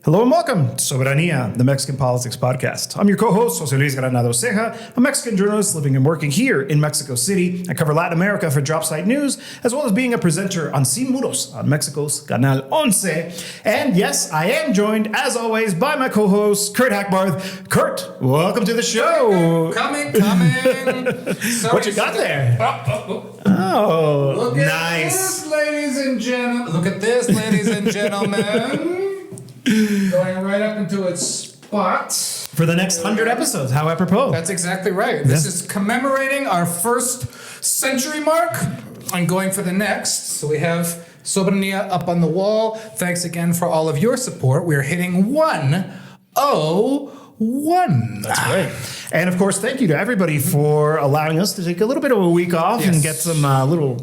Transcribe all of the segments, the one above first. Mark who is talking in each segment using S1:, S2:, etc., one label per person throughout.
S1: Hello and welcome to Soberanía, the Mexican Politics Podcast. I'm your co-host, José Granados, Ceja, a Mexican journalist living and working here in Mexico City. I cover Latin America for Dropsite News, as well as being a presenter on Sin Muros on Mexico's Canal 11. And yes, I am joined, as always, by my co-host, Kurt Hackbarth. Kurt, welcome to the show.
S2: Coming.
S1: What you got there? Oh,
S2: Look
S1: nice.
S2: Look at this, ladies and gentlemen. Going right up into its spot.
S1: For the next 100 episodes, how apropos.
S2: That's exactly right. This is commemorating our first century mark and going for the next. So we have Soberanía up on the wall. Thanks again for all of your support. We're hitting 101.
S1: That's great. And of course, thank you to everybody for allowing us to take a little bit of a week off and get some little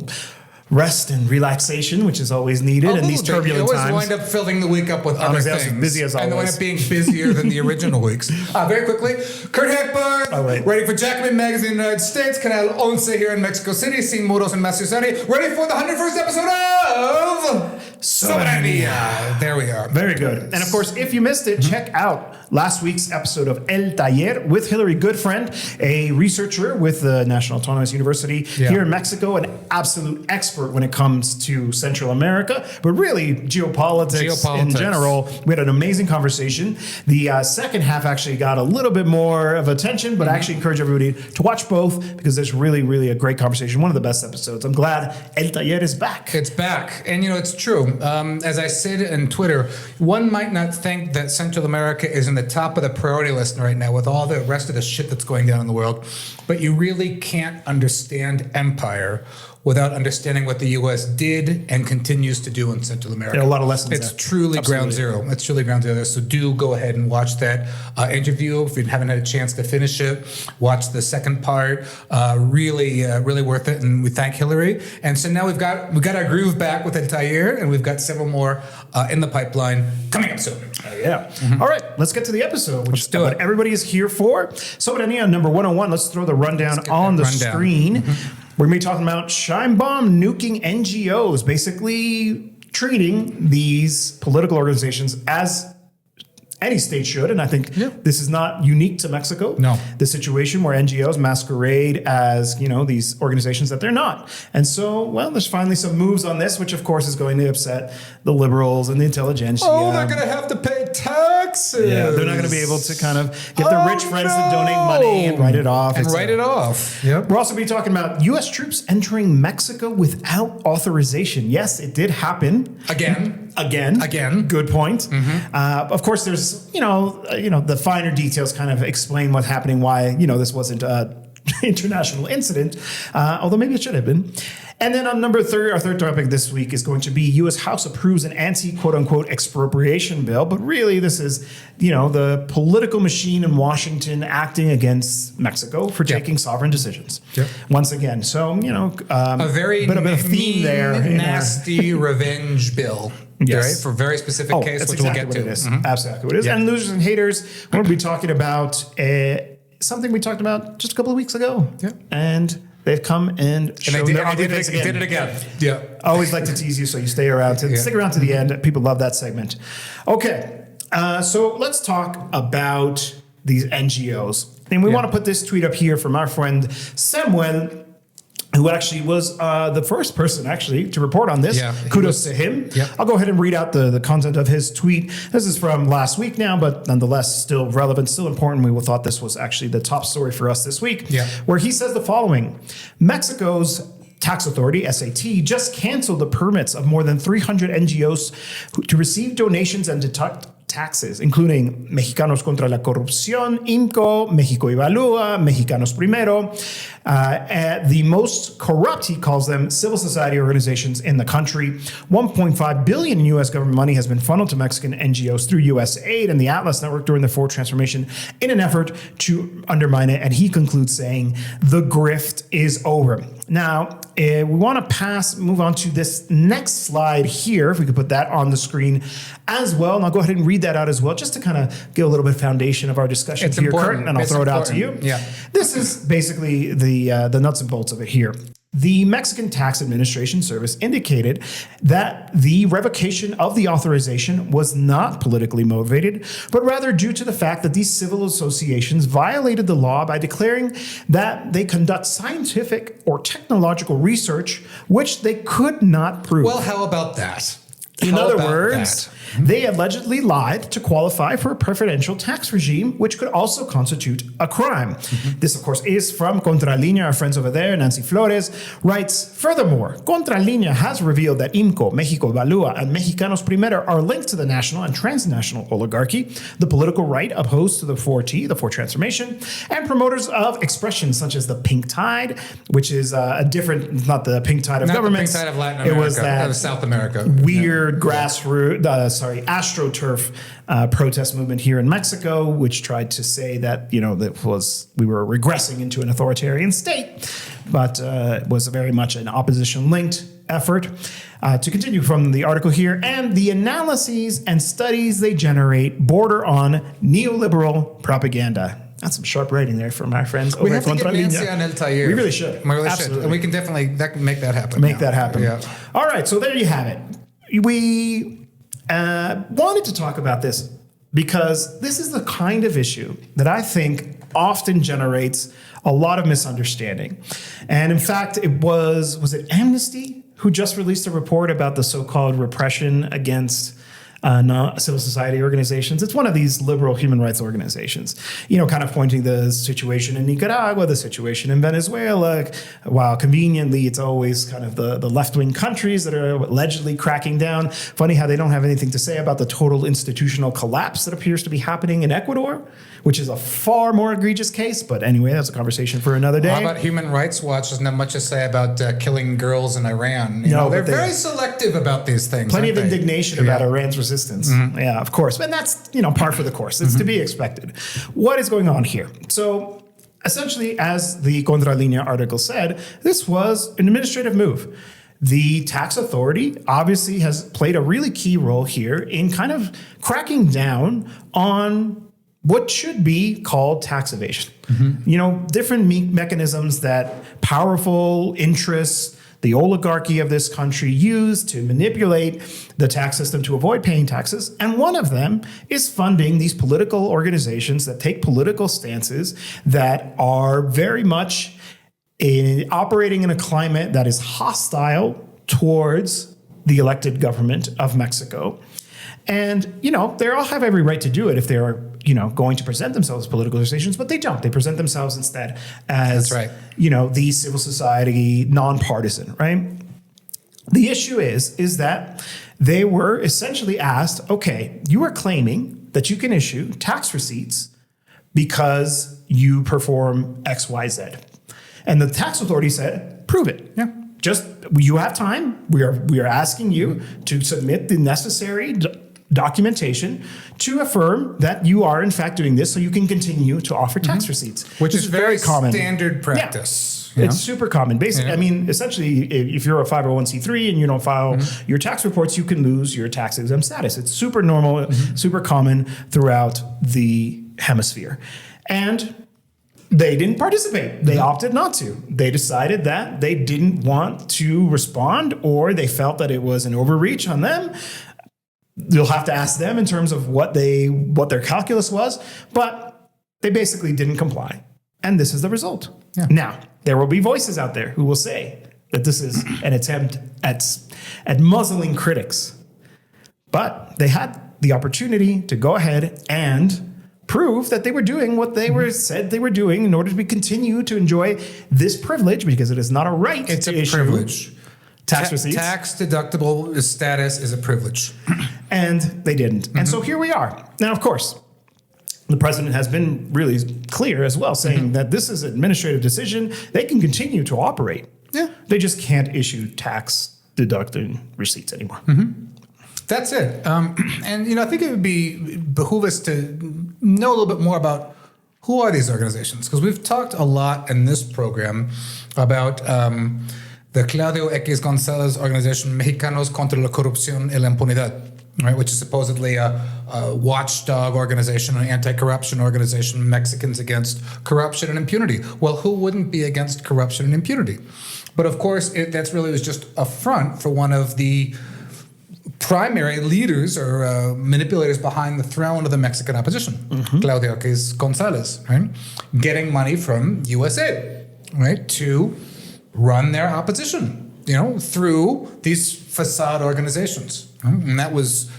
S1: rest and relaxation, which is always needed in these turbulent times.
S2: You always wind up filling the week up with other things.
S1: Busy as always.
S2: And wind up being busier than the original weeks. Very quickly, Kurt Hackbarth, writing for Jacobin Magazine in the United States, Canal 11 here in Mexico City, Sin Muros in Mexico City, ready for the 101st episode of Soberanía. There we are.
S1: Very good. And of course, if you missed it, check out last week's episode of El Taller with Hillary Goodfriend, a researcher with the National Autonomous University here in Mexico, an absolute expert when it comes to Central America, but really geopolitics in general. We had an amazing conversation. The second half actually got a little bit more of attention, but I actually encourage everybody to watch both because there's really a great conversation. One of the best episodes. I'm glad El Taller is back.
S2: It's back. And you know, it's true. As I said in Twitter, one might not think that Central America is in the top of the priority list right now with all the rest of the shit that's going down in the world, but you really can't understand empire without understanding what the U.S. did and continues to do in Central America.
S1: There are a lot of lessons
S2: It's
S1: there.
S2: truly ground zero. It's truly ground zero. So do go ahead and watch that interview. If you haven't had a chance to finish it, watch the second part. Really worth it. And we thank Hillary. And so now we've got our groove back with El Taller, and we've got several more in the pipeline coming up soon.
S1: All right, let's get to the episode, which is what everybody is here for. Soberanía number 101. Let's throw the rundown on the screen. We're going to be talking about Sheinbaum nuking NGOs, basically treating these political organizations as any state should. And I think this is not unique to Mexico.
S2: No.
S1: The situation where NGOs masquerade as, these organizations that they're not. And so, there's finally some moves on this, which of course is going to upset the liberals and the intelligentsia.
S2: Oh, they're going to have to pay taxes.
S1: Yeah, they're not going to be able to kind of get their rich friends to donate money and write it off.
S2: Yep.
S1: We're also be talking about U.S. troops entering Mexico without authorization. Yes, it did happen.
S2: Again.
S1: Good point. Of course, there's, the finer details kind of explain what's happening, why, this wasn't an international incident, although maybe it should have been. And then on our third topic this week is going to be U.S. House approves an anti-quote-unquote expropriation bill. But really, this is, the political machine in Washington acting against Mexico for taking sovereign decisions. Once again. So,
S2: a very
S1: bit of a theme there.
S2: Nasty revenge bill.
S1: Yes.
S2: Right? For a very specific case, which
S1: exactly
S2: we'll get to.
S1: Absolutely what it is. And losers and haters, we're going to be talking about something we talked about just a couple of weeks ago. And they've come and shown their ugly face again.
S2: Did it again. Yeah.
S1: I always like to tease you, so you stay around. Stick around to the end. People love that segment. Okay, so let's talk about these NGOs. And we want to put this tweet up here from our friend Samuel, who actually was the first person to report on this. Kudos to him. I'll go ahead and read out the content of his tweet. This is from last week now, but nonetheless still relevant, still important. We thought this was actually the top story for us this week, where he says the following: Mexico's tax authority, SAT, just canceled the permits of more than 300 NGOs to receive donations and deduct taxes, including Mexicanos contra la Corrupción, IMCO, México Evalúa, Mexicanos Primero. The most corrupt, he calls them, civil society organizations in the country. 1.5 billion in U.S. government money has been funneled to Mexican NGOs through U.S. aid and the Atlas Network during the forward transformation in an effort to undermine it. And he concludes saying, the grift is over. Now, we want to move on to this next slide here, if we could put that on the screen as well. And I'll go ahead and read that out as well, just to kind of give a little bit of foundation of our discussion here, Kurt, and I'll throw it out to you. This is basically the nuts and bolts of it here. the Mexican Tax Administration Service indicated that the revocation of the authorization was not politically motivated, but rather due to the fact that these civil associations violated the law by declaring that they conduct scientific or technological research, which they could not prove.
S2: Well, how about that?
S1: In
S2: How
S1: other
S2: about
S1: words, they allegedly lied to qualify for a preferential tax regime, which could also constitute a crime. This, of course, is from Contralínea. Our friends over there, Nancy Flores, writes, furthermore, Contralínea has revealed that IMCO, México Evalúa, and Mexicanos Primero are linked to the national and transnational oligarchy, the political right opposed to the 4T, the 4 transformation, and promoters of expressions such as the pink tide, which is a different, not the pink tide of governments.
S2: Not the pink tide of Latin America,
S1: it was that
S2: of South America.
S1: Weird grassroots, AstroTurf protest movement here in Mexico, which tried to say that, we were regressing into an authoritarian state, but was very much an opposition-linked effort. To continue from the article here, and the analyses and studies they generate border on neoliberal propaganda. That's some sharp writing there from our friends over at Contralínea.
S2: We have to get Nancy on El Taller.
S1: We really should.
S2: We really
S1: Absolutely.
S2: should. And we can definitely make that happen.
S1: Make that happen.
S2: Yeah.
S1: All right, so there you have it. We wanted to talk about this because this is the kind of issue that I think often generates a lot of misunderstanding. And in fact, was it Amnesty who just released a report about the so-called repression against civil society organizations? It's one of these liberal human rights organizations, kind of pointing the situation in Nicaragua, the situation in Venezuela, while conveniently it's always kind of the left-wing countries that are allegedly cracking down. Funny how they don't have anything to say about the total institutional collapse that appears to be happening in Ecuador, which is a far more egregious case. But anyway, that's a conversation for another day.
S2: How about Human Rights Watch doesn't have much to say about killing girls in Iran? They're very selective about these things.
S1: Plenty of indignation about Iran's resistance. Yeah, of course. And that's, par for the course. It's to be expected. What is going on here? So essentially, as the Contralínea article said, this was an administrative move. The tax authority obviously has played a really key role here in kind of cracking down on what should be called tax evasion. Different mechanisms that powerful interests, the oligarchy of this country use to manipulate the tax system to avoid paying taxes. And one of them is funding these political organizations that take political stances that are very much operating in a climate that is hostile towards the elected government of Mexico. And, they all have every right to do it if they are, going to present themselves as political organizations, but they don't. They present themselves instead as, the civil society, nonpartisan, right? The issue is that they were essentially asked, okay, you are claiming that you can issue tax receipts because you perform X, Y, Z. And the tax authority said, prove it.
S2: Yeah.
S1: You have time. We are asking you to submit the necessary documentation to affirm that you are in fact doing this so you can continue to offer tax receipts.
S2: Which is very
S1: common.
S2: Standard practice.
S1: Yeah. It's super common. Basically, essentially, if you're a 501c3 and you don't file your tax reports, you can lose your tax exempt status. It's super normal, super common throughout the hemisphere. And they didn't participate. They opted not to. They decided that they didn't want to respond, or they felt that it was an overreach on them. You'll have to ask them in terms of what their calculus was, but they basically didn't comply. And this is the result. Yeah. Now, there will be voices out there who will say that this is an attempt at muzzling critics. But they had the opportunity to go ahead and prove that they were doing what they were said they were doing in order to continue to enjoy this privilege, because it is not a right.
S2: It's
S1: to
S2: a
S1: issue
S2: privilege.
S1: Tax receipts.
S2: Tax-deductible status is a privilege.
S1: And they didn't. And so here we are. Now, of course, the president has been really clear as well, saying that this is an administrative decision. They can continue to operate. Yeah. They just can't issue tax-deducting receipts anymore.
S2: That's it. And, I think it would behoove us to know a little bit more about who are these organizations, because we've talked a lot in this program about the Claudio X González organization, Mexicanos contra la Corrupción y la Impunidad, right, which is supposedly a watchdog organization, an anti-corruption organization, Mexicans against corruption and impunity. Well, who wouldn't be against corruption and impunity? But of course, that's really was just a front for one of the primary leaders or manipulators behind the throne of the Mexican opposition, Claudio X Gonzalez, right? Getting money from USA, right, to run their opposition, through these facade organizations. Right? And that was,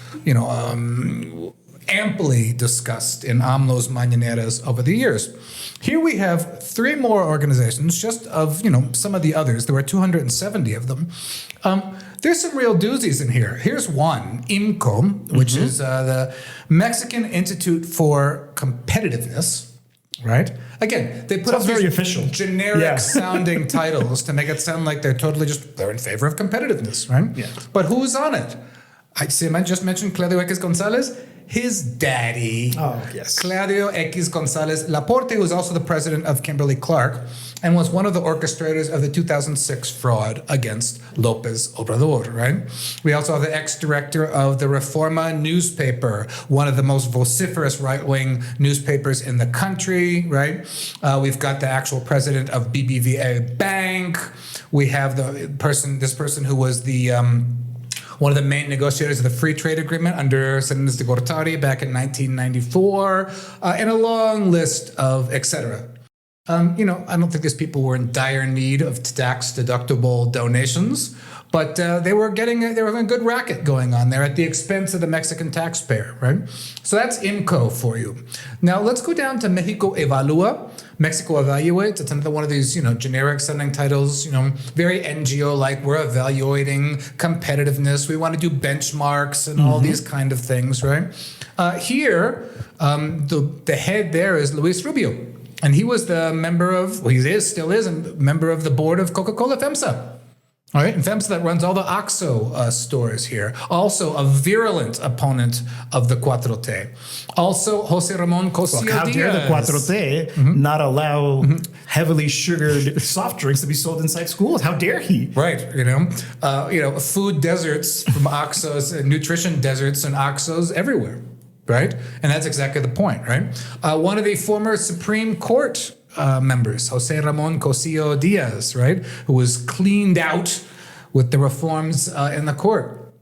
S2: amply discussed in AMLO's mañaneras over the years. Here we have 3 more organizations, just of, some of the others. There were 270 of them. There's some real doozies in here. Here's one, IMCO, which is the Mexican Institute for Competitiveness, right? Again, they put up
S1: very
S2: these
S1: official,
S2: generic sounding titles to make it sound like they're in favor of competitiveness, right?
S1: Yeah.
S2: But who's on it? I just mentioned Claudio X Gonzalez. His daddy, Claudio X Gonzalez Laporte, who was also the president of Kimberly-Clark and was one of the orchestrators of the 2006 fraud against López Obrador, right? We also have the ex-director of the Reforma newspaper, one of the most vociferous right-wing newspapers in the country, right? We've got the actual president of BBVA Bank. We have this person who was the one of the main negotiators of the free trade agreement under Salinas de Gortari back in 1994, and a long list of et cetera. I don't think these people were in dire need of tax-deductible donations, but they were having a good racket going on there at the expense of the Mexican taxpayer, right? So that's IMCO for you. Now let's go down to Mexico Evalúa. Mexico Evaluates. It's another one of these, generic sounding titles, very NGO-like. We're evaluating competitiveness. We want to do benchmarks and all these kind of things, right? Here, the head there is Luis Rubio. And he was the still is a member of the board of Coca-Cola FEMSA. All right, and FEMSA that runs all the OXXO stores here. Also a virulent opponent of the 4T. Also, José Ramón Cosío Díaz.
S1: How dare the 4T not allow heavily sugared soft drinks to be sold inside schools? How dare he?
S2: Right, food deserts from OXXOs, nutrition deserts and OXXOs everywhere, right? And that's exactly the point, right? One of the former Supreme Court members, José Ramón Cosío Díaz, right, who was cleaned out with the reforms in the court,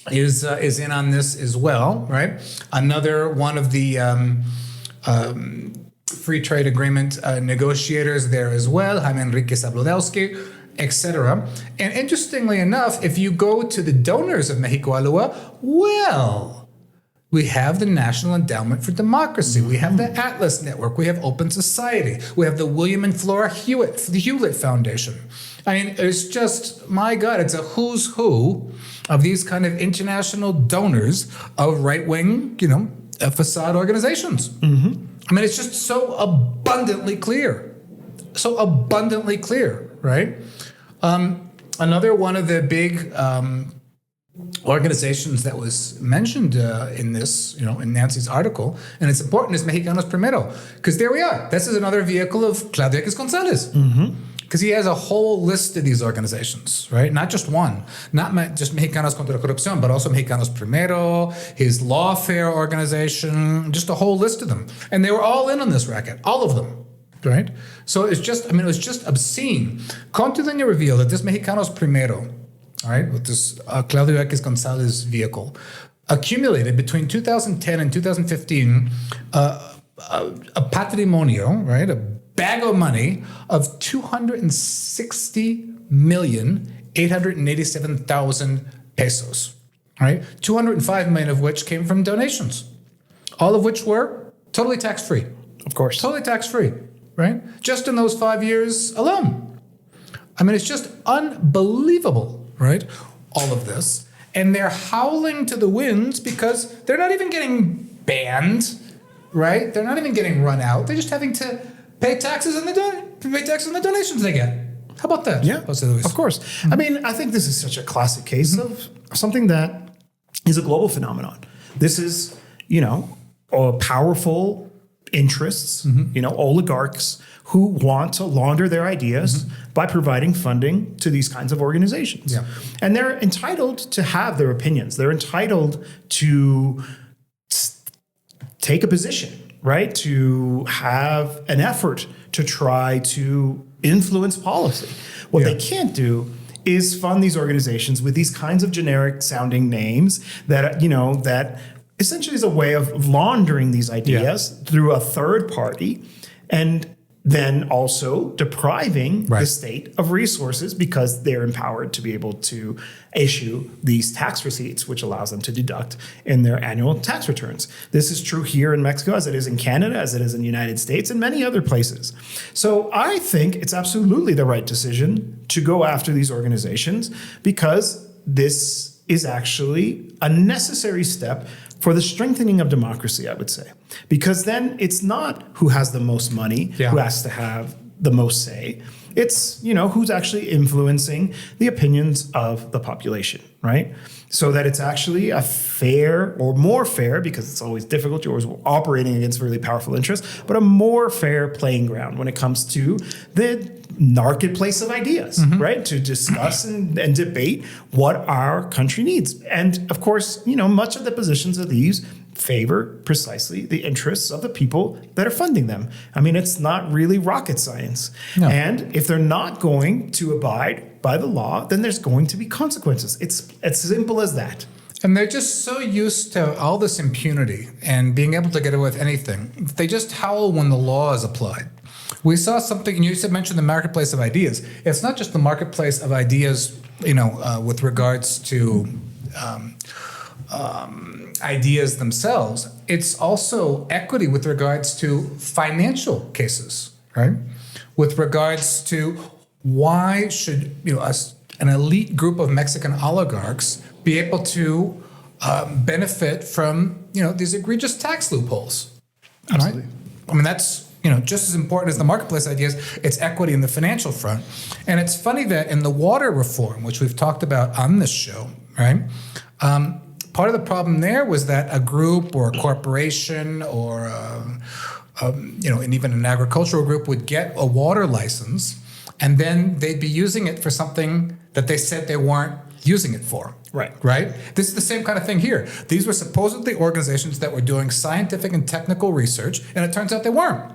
S2: is in on this as well, right? Another one of the free trade agreement negotiators there as well, Jaime Enrique Zabludowski, etc. And interestingly enough, if you go to the donors of Mexico Evalúa, we have the National Endowment for Democracy. We have the Atlas Network. We have Open Society. We have the William and Flora Hewlett Foundation. I mean, it's just, my God, it's a who's who of these kind of international donors of right-wing, facade organizations. I mean, it's just so abundantly clear. Right? Another one of the big organizations that was mentioned in this, in Nancy's article, and it's important, is Mexicanos Primero, because there we are. This is another vehicle of Claudio X Gonzalez, because he has a whole list of these organizations, right? Not just one, not just Mexicanos contra la Corrupción, but also Mexicanos Primero, his lawfare organization, just a whole list of them, and they were all in on this racket, all of them. Right? So it was just obscene. Contuleña revealed that this Mexicanos Primero, all right, with this Claudio X Gonzalez vehicle, accumulated between 2010 and 2015 a patrimonio, right, a bag of money of 260,887,000 pesos, right? 205 million of which came from donations, all of which were totally tax-free.
S1: Of course.
S2: Totally tax-free, right? Just in those 5 years alone. I mean, it's just unbelievable. Right? All of this. And they're howling to the winds because they're not even getting banned, right? They're not even getting run out. They're just having to pay taxes on the donations they get. How about that?
S1: Yeah, of course. I mean, I think this is such a classic case of something that is a global phenomenon. This is, powerful interests, oligarchs who want to launder their ideas by providing funding to these kinds of organizations.
S2: Yeah.
S1: And they're entitled to have their opinions. They're entitled to take a position, right, to have an effort to try to influence policy. What they can't do is fund these organizations with these kinds of generic sounding names that, that essentially is a way of laundering these ideas through a third party, and then also depriving the state of resources because they're empowered to be able to issue these tax receipts, which allows them to deduct in their annual tax returns. This is true here in Mexico, as it is in Canada, as it is in the United States, and many other places. So I think it's absolutely the right decision to go after these organizations, because this is actually a necessary step for the strengthening of democracy, I would say. Because then it's not who has the most money, who has to have the most say. It's, who's actually influencing the opinions of the population, right? So that it's actually a fair, or more fair, because it's always difficult, you're always operating against really powerful interests, but a more fair playing ground when it comes to the marketplace of ideas, right? To discuss and debate what our country needs. And of course, much of the positions of these favor precisely the interests of the people that are funding them. I mean, it's not really rocket science. No. And if they're not going to abide by the law, then there's going to be consequences. It's as simple as that.
S2: And they're just so used to all this impunity and being able to get away with anything. They just howl when the law is applied. We saw something, and you mentioned the marketplace of ideas. It's not just the marketplace of ideas, with regards to ideas themselves. It's also equity with regards to financial cases, right? With regards to why should an elite group of Mexican oligarchs be able to benefit from these egregious tax loopholes?
S1: Absolutely.
S2: Right? I mean, that's just as important as the marketplace ideas. It's equity in the financial front. And it's funny that in the water reform, which we've talked about on this show, right? Part of the problem there was that a group or a corporation or, and even an agricultural group would get a water license, and then they'd be using it for something that they said they weren't using it for. Right? This is the same kind of thing here. These were supposedly organizations that were doing scientific and technical research, and it turns out they weren't.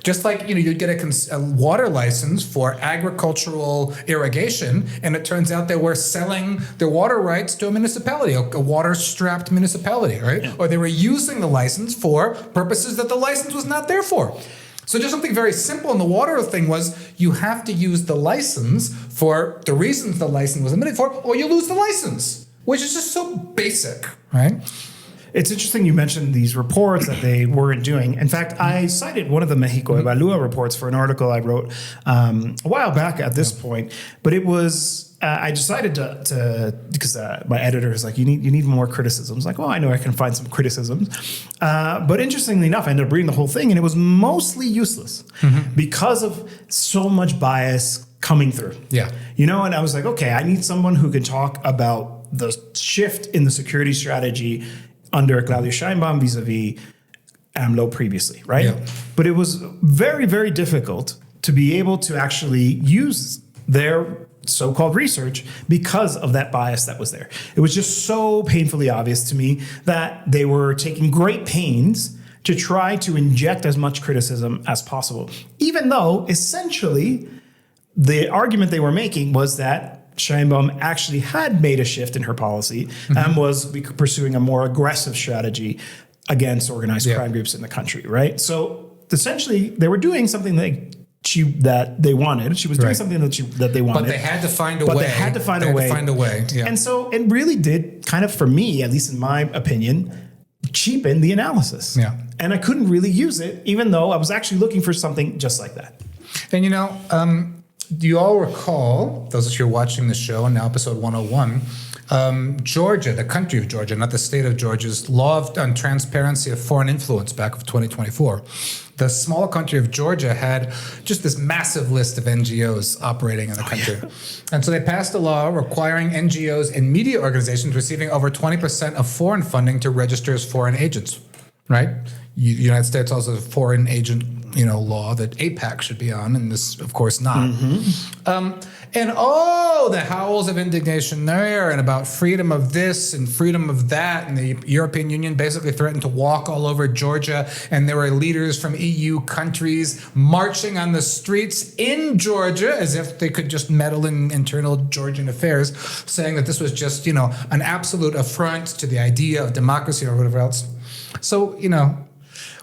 S2: Just like, you'd get a water license for agricultural irrigation, and it turns out they were selling their water rights to a municipality, a water-strapped municipality, right? Yeah. Or they were using the license for purposes that the license was not there for. So just something very simple in the water thing was you have to use the license for the reasons the license was admitted for, or you lose the license, which is just so basic, right?
S1: It's interesting you mentioned these reports that they weren't doing. In fact, I cited one of the Mexico Evalúa reports for an article I wrote a while back at this point, but it was, I decided to because my editor is like, you need more criticisms. Like, well, I know I can find some criticisms. But interestingly enough, I ended up reading the whole thing, and it was mostly useless because of so much bias coming through.
S2: Yeah.
S1: And I was like, okay, I need someone who can talk about the shift in the security strategy under Claudio Sheinbaum vis-a-vis AMLO previously, right? Yeah. But it was very, very difficult to be able to actually use their so-called research because of that bias that was there. It was just so painfully obvious to me that they were taking great pains to try to inject as much criticism as possible, even though essentially the argument they were making was that Sheinbaum actually had made a shift in her policy and was pursuing a more aggressive strategy against organized crime groups in the country, right? So essentially, they were doing something that they wanted. She was doing something that they wanted.
S2: But they had to find a way.
S1: They had to find a way.
S2: Yeah.
S1: And so it really did kind of, for me, at least in my opinion, cheapen the analysis.
S2: Yeah.
S1: And I couldn't really use it, even though I was actually looking for something just like that.
S2: And do you all recall, those of you who are watching the show, and now episode 101, Georgia, the country of Georgia, not the state of Georgia's law on transparency of foreign influence back of 2024. The small country of Georgia had just this massive list of NGOs operating in the country. Yeah. And so they passed a law requiring NGOs and media organizations receiving over 20% of foreign funding to register as foreign agents, right? The United States also has a foreign agent law that APAC should be on, and this, of course, not. And the howls of indignation there, and about freedom of this and freedom of that, and the European Union basically threatened to walk all over Georgia, and there were leaders from EU countries marching on the streets in Georgia as if they could just meddle in internal Georgian affairs, saying that this was just, an absolute affront to the idea of democracy or whatever else. So,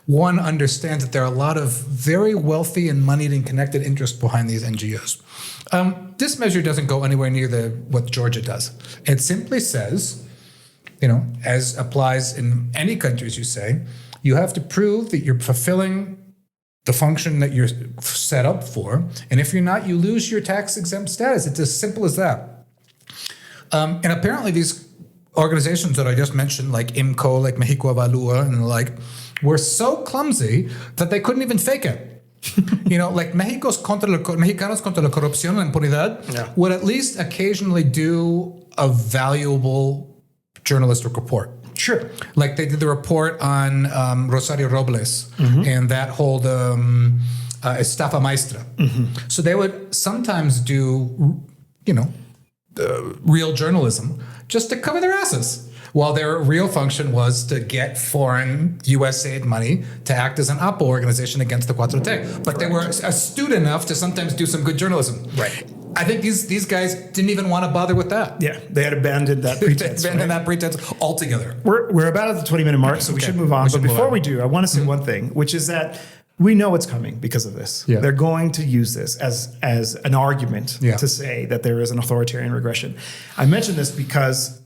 S2: one understands that there are a lot of very wealthy and moneyed and connected interests behind these NGOs. This measure doesn't go anywhere near what Georgia does. It simply says, as applies in any countries, you have to prove that you're fulfilling the function that you're set up for. And if you're not, you lose your tax-exempt status. It's as simple as that. And apparently these organizations that I just mentioned, like IMCO, like Mexico Evalúa, and the like, were so clumsy that they couldn't even fake it. Like Mexicanos contra la corrupción y la impunidad would at least occasionally do a valuable journalistic report.
S1: Sure.
S2: Like they did the report on Rosario Robles and that whole estafa maestra. So they would sometimes do, real journalism just to cover their asses, while their real function was to get foreign USAID money to act as an APO organization against the Cuatro T. But they were astute enough to sometimes do some good journalism.
S1: Right.
S2: I think these guys didn't even want to bother with that.
S1: Yeah, they had abandoned that pretense.
S2: That pretense altogether.
S1: We're about at the 20-minute mark, so we should move on. But before we do, I want to say one thing, which is that we know it's coming because of this. Yeah. They're going to use this as an argument to say that there is an authoritarian regression. I mention this because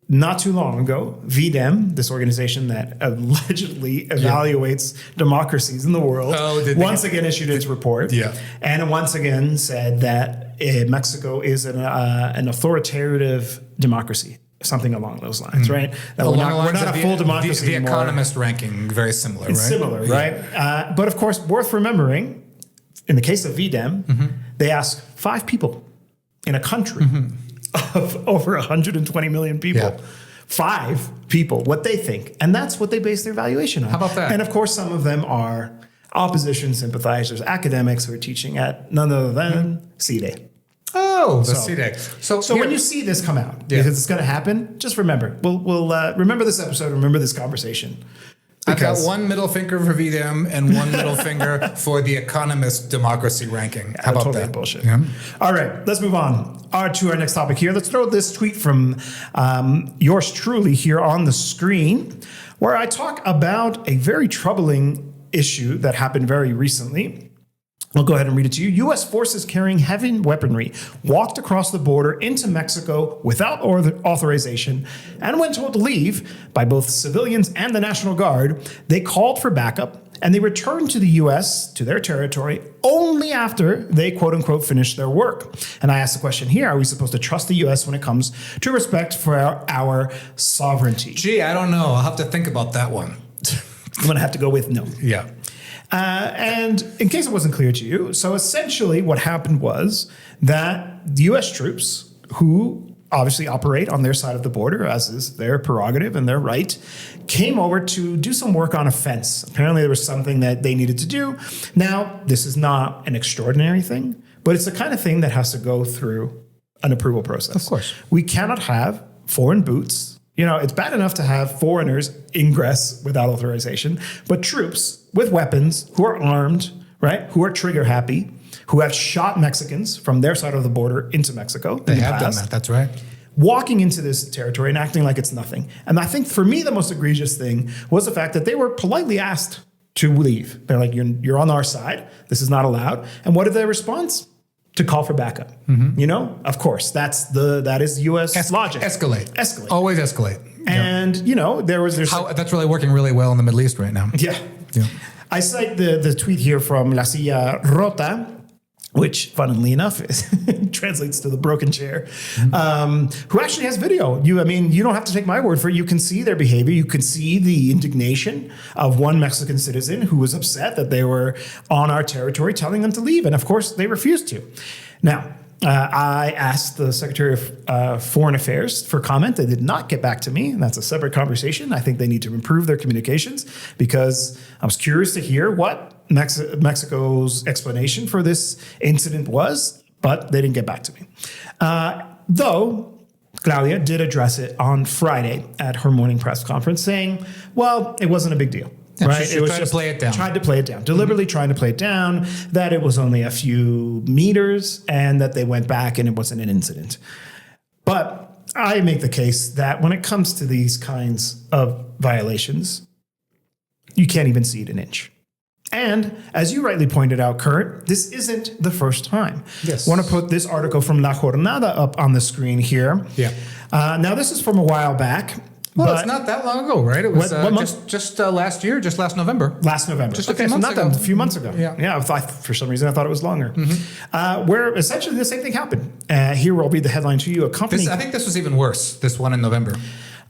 S1: not too long ago, VDEM, this organization that allegedly evaluates democracies in the world, once again issued its report. Yeah. And once again said that Mexico is an authoritative democracy, something along those lines, right? That we're not a full democracy
S2: the
S1: anymore.
S2: Economist ranking, very similar,
S1: it's
S2: right?
S1: Similar, right? But of course, worth remembering, in the case of VDEM, they asked 5 people in a country of over 120 million people. Yeah. 5 people, what they think. And that's what they base their valuation on.
S2: How about that?
S1: And of course, some of them are opposition sympathizers, academics who are teaching at none other than CIDE.
S2: Oh, the CIDE.
S1: So when you see this come out, because it's going to happen, just remember. We'll remember this episode, remember this conversation.
S2: I've got one middle finger for VDM and one middle finger for the Economist democracy ranking. How about that?
S1: Bullshit. Yeah. All right, let's move on to our next topic here. Let's throw this tweet from yours truly here on the screen, where I talk about a very troubling issue that happened very recently. I'll go ahead and read it to you. U.S. forces carrying heavy weaponry walked across the border into Mexico without authorization, and when told to leave by both civilians and the National Guard, they called for backup, and they returned to the U.S., to their territory, only after they, quote unquote, finished their work. And I ask the question here, are we supposed to trust the U.S. when it comes to respect for our sovereignty?
S2: Gee, I don't know. I'll have to think about that one.
S1: I'm going to have to go with no.
S2: Yeah.
S1: And in case it wasn't clear to you, so essentially what happened was that the U.S. troops, who obviously operate on their side of the border, as is their prerogative and their right, came over to do some work on a fence. Apparently there was something that they needed to do. Now, this is not an extraordinary thing, but it's the kind of thing that has to go through an approval process.
S2: Of course.
S1: We cannot have foreign boots. It's bad enough to have foreigners ingress without authorization, but troops with weapons who are armed, right, who are trigger happy, who have shot Mexicans from their side of the border into Mexico.
S2: They have done that, that's right.
S1: Walking into this territory and acting like it's nothing. And I think for me, the most egregious thing was the fact that they were politely asked to leave. They're like, you're on our side. This is not allowed. And what is their response? To call for backup. Of course, that is U.S. logic.
S2: Escalate. Always escalate.
S1: And
S2: that's really working really well in the Middle East right now.
S1: Yeah. I cite the tweet here from La Silla Rota, which, funnily enough, translates to the broken chair, who actually has video. You don't have to take my word for it. You can see their behavior. You can see the indignation of one Mexican citizen who was upset that they were on our territory, telling them to leave. And of course, they refused to. Now, I asked the Secretary of Foreign Affairs for comment. They did not get back to me, and that's a separate conversation. I think they need to improve their communications, because I was curious to hear what Mexico's explanation for this incident was, but they didn't get back to me. Though Claudia did address it on Friday at her morning press conference, saying, well, it wasn't a big deal.
S2: Yeah,
S1: right?
S2: She tried to play it down.
S1: Tried to play it down, deliberately trying to play it down, that it was only a few meters and that they went back and it wasn't an incident. But I make the case that when it comes to these kinds of violations, you can't even see it an inch. And as you rightly pointed out, Kurt, this isn't the first time.
S2: Yes.
S1: I want to put this article from La Jornada up on the screen here.
S2: Yeah.
S1: Now, this is from a while back.
S2: Well,
S1: but
S2: it's not that long ago, right? It was
S1: what month?
S2: just last year, just last November.
S1: Last November.
S2: Just a few months ago.
S1: A few months ago.
S2: Yeah.
S1: For some reason, I thought it was longer. Where essentially the same thing happened. Here, I'll read the headline to you.
S2: I think this was even worse, this one in November.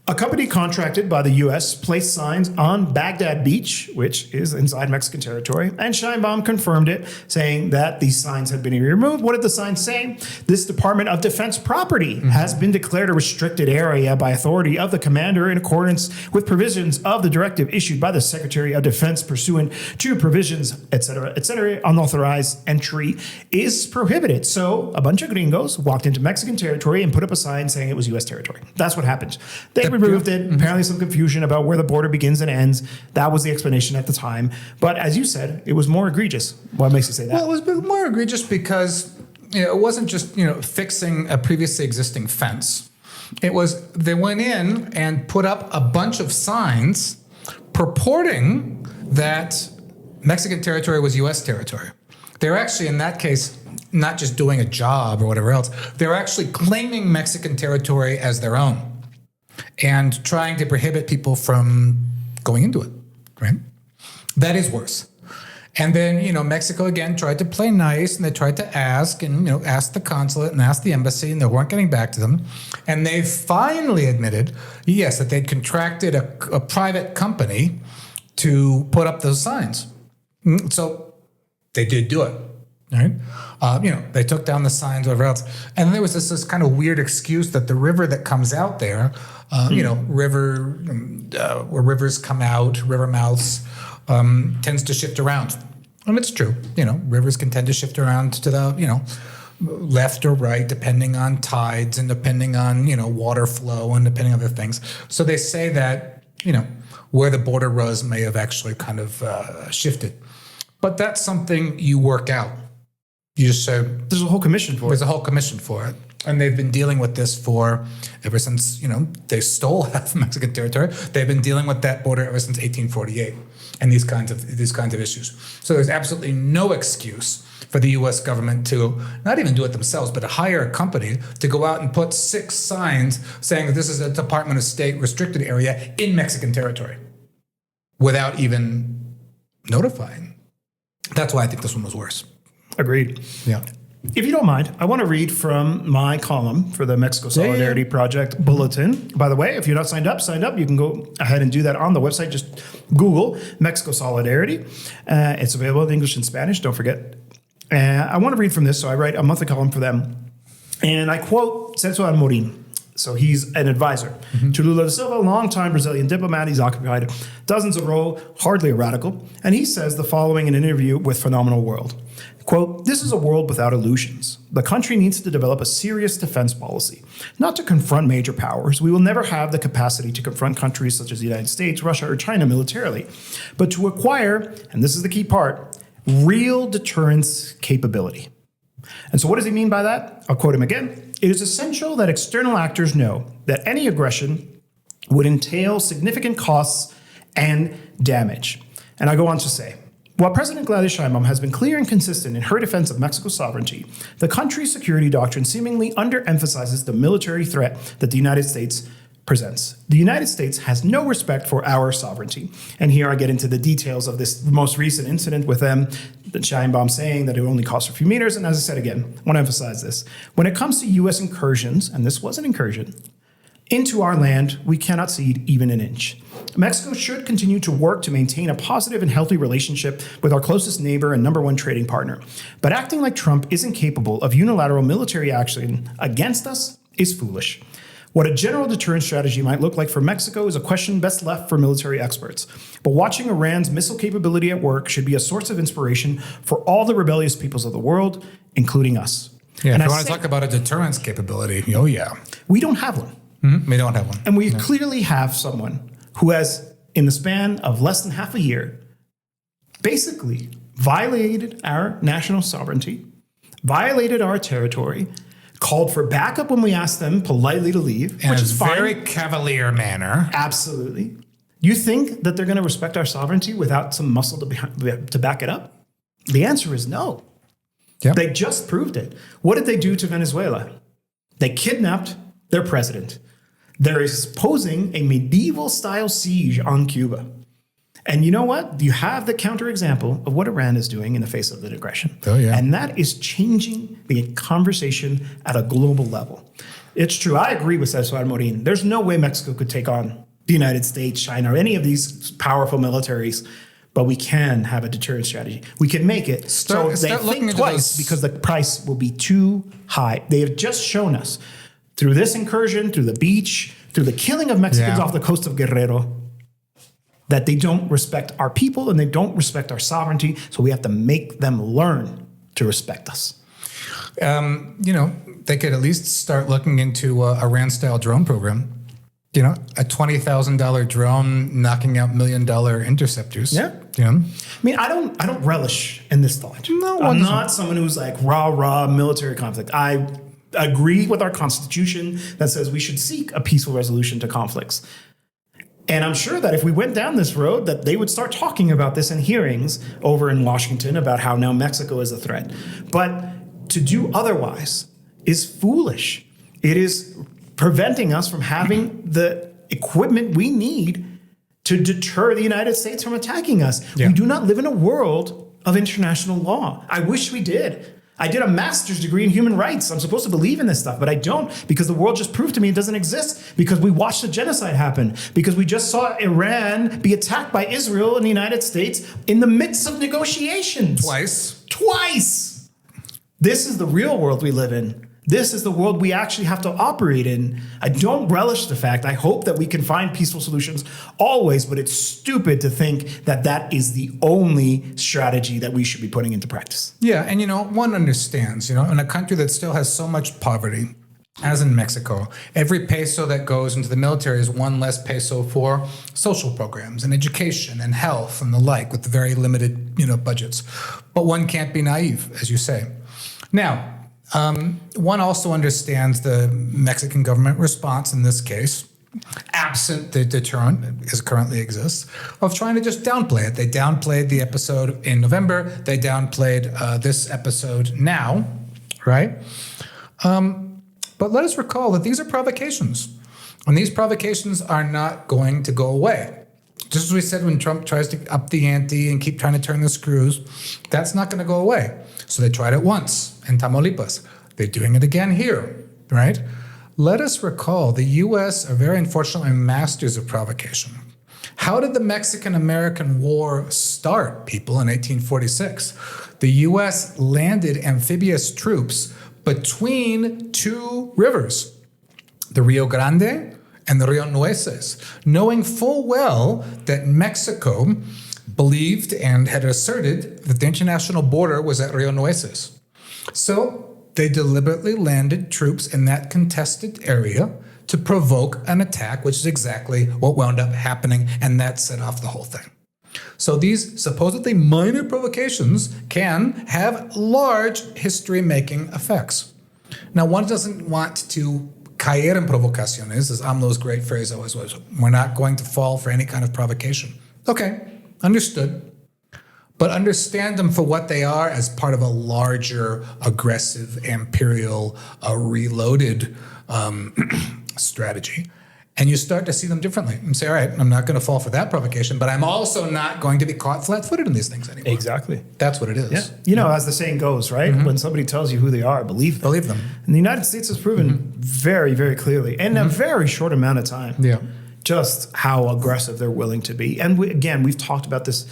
S1: A company contracted by the U.S. placed signs on Baghdad Beach, which is inside Mexican territory, and Sheinbaum confirmed it, saying that these signs had been removed. What did the signs say? This Department of Defense property has been declared a restricted area by authority of the commander in accordance with provisions of the directive issued by the Secretary of Defense pursuant to provisions, etc., unauthorized entry is prohibited. So a bunch of gringos walked into Mexican territory and put up a sign saying it was U.S. territory. That's what happened. They removed it. Apparently some confusion about where the border begins and ends. That was the explanation at the time. But as you said, it was more egregious. What makes you say that?
S2: Well, it was more egregious because it wasn't just fixing a previously existing fence. It was they went in and put up a bunch of signs purporting that Mexican territory was U.S. territory. They're actually, in that case, not just doing a job or whatever else. They're actually claiming Mexican territory as their own and trying to prohibit people from going into it, right? That is worse. And then, Mexico again tried to play nice and they tried to ask and, ask the consulate and ask the embassy and they weren't getting back to them. And they finally admitted, yes, that they'd contracted a private company to put up those signs. So they did do it, right? They took down the signs, whatever else. And there was this kind of weird excuse that the river that comes out there, where rivers come out, river mouths, tends to shift around. And it's true, rivers can tend to shift around to the, left or right, depending on tides and depending on, water flow and depending on other things. So they say that, where the border was may have actually kind of shifted. But that's something you work out. You just say,
S1: there's a whole commission for it.
S2: There's a whole commission for it. And they've been dealing with this ever since, they stole half of Mexican territory. They've been dealing with that border ever since 1848 and these kinds of issues. So there's absolutely no excuse for the U.S. government to not even do it themselves, but to hire a company to go out and put 6 signs saying that this is a Department of State restricted area in Mexican territory without even notifying. That's why I think this one was worse.
S1: Agreed.
S2: Yeah.
S1: If you don't mind, I want to read from my column for the Mexico Solidarity Project Bulletin. By the way, if you're not signed up, you can go ahead and do that on the website. Just Google Mexico Solidarity. It's available in English and Spanish, don't forget. I want to read from this, so I write a monthly column for them. And I quote Celso Amorim. So he's an advisor to Lula da Silva, a longtime Brazilian diplomat. He's occupied dozens of roles, hardly a radical. And he says the following in an interview with Phenomenal World. Quote, "This is a world without illusions. The country needs to develop a serious defense policy, not to confront major powers. We will never have the capacity to confront countries such as the United States, Russia, or China militarily, but to acquire, and this is the key part, real deterrence capability." And so what does he mean by that? I'll quote him again. "It is essential that external actors know that any aggression would entail significant costs and damage." And I go on to say, while President Claudia Sheinbaum has been clear and consistent in her defense of Mexico's sovereignty, the country's security doctrine seemingly underemphasizes the military threat that the United States presents. The United States has no respect for our sovereignty. And here I get into the details of this most recent incident with them, the Sheinbaum saying that it only costs a few meters. And as I said again, I want to emphasize this. When it comes to U.S. incursions, and this was an incursion, into our land, we cannot cede even an inch. Mexico should continue to work to maintain a positive and healthy relationship with our closest neighbor and number one trading partner. But acting like Trump isn't capable of unilateral military action against us is foolish. What a general deterrent strategy might look like for Mexico is a question best left for military experts. But watching Iran's missile capability at work should be a source of inspiration for all the rebellious peoples of the world, including us.
S2: Yeah,
S1: and
S2: if you want to talk about a deterrence capability, oh yeah.
S1: We don't have one.
S2: We don't have one.
S1: And we clearly have someone who has, in the span of less than half a year, basically violated our national sovereignty, violated our territory, called for backup when we asked them politely to leave, which is fine.
S2: In a very cavalier manner.
S1: Absolutely. You think that they're going to respect our sovereignty without some muscle to back it up? The answer is no.
S2: Yep.
S1: They just proved it. What did they do to Venezuela? They kidnapped their president. They're exposing a medieval-style siege on Cuba. And you know what? You have the counterexample of what Iran is doing in the face of the aggression.
S2: Oh, yeah.
S1: And that is changing the conversation at a global level. It's true. I agree with Cesar Morin. There's no way Mexico could take on the United States, China, or any of these powerful militaries. But we can have a deterrent strategy. We can make it so they think twice because the price will be too high. They have just shown us through this incursion, through the beach, through the killing of Mexicans off the coast of Guerrero, that they don't respect our people and they don't respect our sovereignty. So we have to make them learn to respect us.
S2: They could at least start looking into a Iran-style drone program. A $20,000 drone knocking out $1 million interceptors.
S1: Yeah. I mean, I don't relish in this thought. No, I'm not someone who's like rah military conflict. I agree with our Constitution that says we should seek a peaceful resolution to conflicts. And I'm sure that if we went down this road, that they would start talking about this in hearings over in Washington about how now Mexico is a threat. But to do otherwise is foolish. It is preventing us from having the equipment we need to deter the United States from attacking us. Yeah. We do not live in a world of international law. I wish we did. I did a master's degree in human rights. I'm supposed to believe in this stuff, but I don't because the world just proved to me it doesn't exist because we watched the genocide happen, because we just saw Iran be attacked by Israel and the United States in the midst of negotiations. Twice. This is the real world we live in. This is the world we actually have to operate in. I don't relish the fact. I hope that we can find peaceful solutions always, but it's stupid to think that that is the only strategy that we should be putting into practice.
S2: Yeah, and one understands, in a country that still has so much poverty, as in Mexico, every peso that goes into the military is one less peso for social programs and education and health and the like, with the very limited, budgets. But one can't be naive, as you say. Now, one also understands the Mexican government response in this case, absent the deterrent as currently exists, of trying to just downplay it. They downplayed the episode in November. They downplayed this episode now, right? But let us recall that these are provocations, and these provocations are not going to go away. Just as we said when Trump tries to up the ante and keep trying to turn the screws, that's not going to go away. So they tried it once in Tamaulipas. They're doing it again here, right? Let us recall the U.S. are very unfortunately masters of provocation. How did the Mexican-American War start, people, in 1846? The U.S. landed amphibious troops between two rivers, the Rio Grande and the Rio Nueces, knowing full well that Mexico believed and had asserted that the international border was at Rio Nueces. So they deliberately landed troops in that contested area to provoke an attack, which is exactly what wound up happening, and that set off the whole thing. So these supposedly minor provocations can have large history-making effects. Now, one doesn't want to caer en provocaciones, as AMLO's great phrase always was. We're not going to fall for any kind of provocation. Okay, understood. But understand them for what they are as part of a larger, aggressive, imperial, reloaded strategy. And you start to see them differently and say, all right, I'm not going to fall for that provocation, but I'm also not going to be caught flat-footed in these things anymore.
S1: Exactly.
S2: That's what it is.
S1: Yeah. You know, as the saying goes, right? Mm-hmm. When somebody tells you who they are, believe them.
S2: Believe them.
S1: And the United States has proven very, very clearly, in a very short amount of time, just how aggressive they're willing to be. And we've talked about this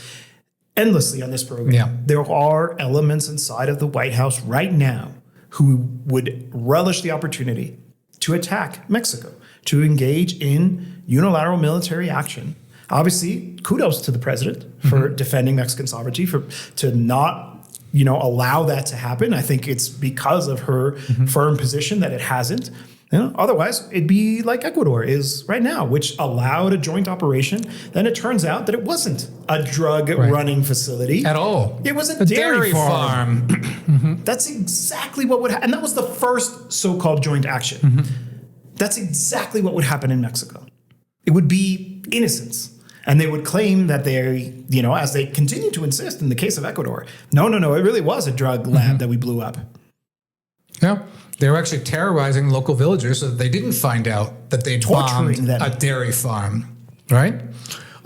S1: endlessly on this program. Yeah. There are elements inside of the White House right now who would relish the opportunity to attack Mexico, to engage in unilateral military action. Obviously, kudos to the president for defending Mexican sovereignty, to not allow that to happen. I think it's because of her firm position that it hasn't. Otherwise, it'd be like Ecuador is right now, which allowed a joint operation. Then it turns out that it wasn't a drug running facility
S2: at all.
S1: It was a dairy farm.
S2: Mm-hmm.
S1: That's exactly what would happen. And that was the first so-called joint action. That's exactly what would happen in Mexico. It would be innocence. And they would claim that they, as they continue to insist in the case of Ecuador, no, it really was a drug lab that we blew up.
S2: Yeah. They were actually terrorizing local villagers so that they didn't find out that they bombed a dairy farm, right?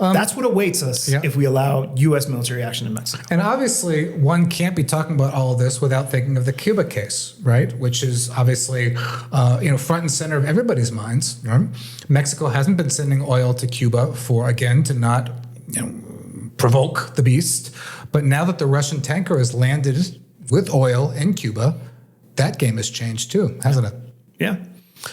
S1: That's what awaits us if we allow U.S. military action in Mexico.
S2: And obviously, one can't be talking about all of this without thinking of the Cuba case, right? Which is obviously, front and center of everybody's minds. Right? Mexico hasn't been sending oil to Cuba to not, provoke the beast. But now that the Russian tanker has landed with oil in Cuba, that game has changed too, hasn't it?
S1: Yeah.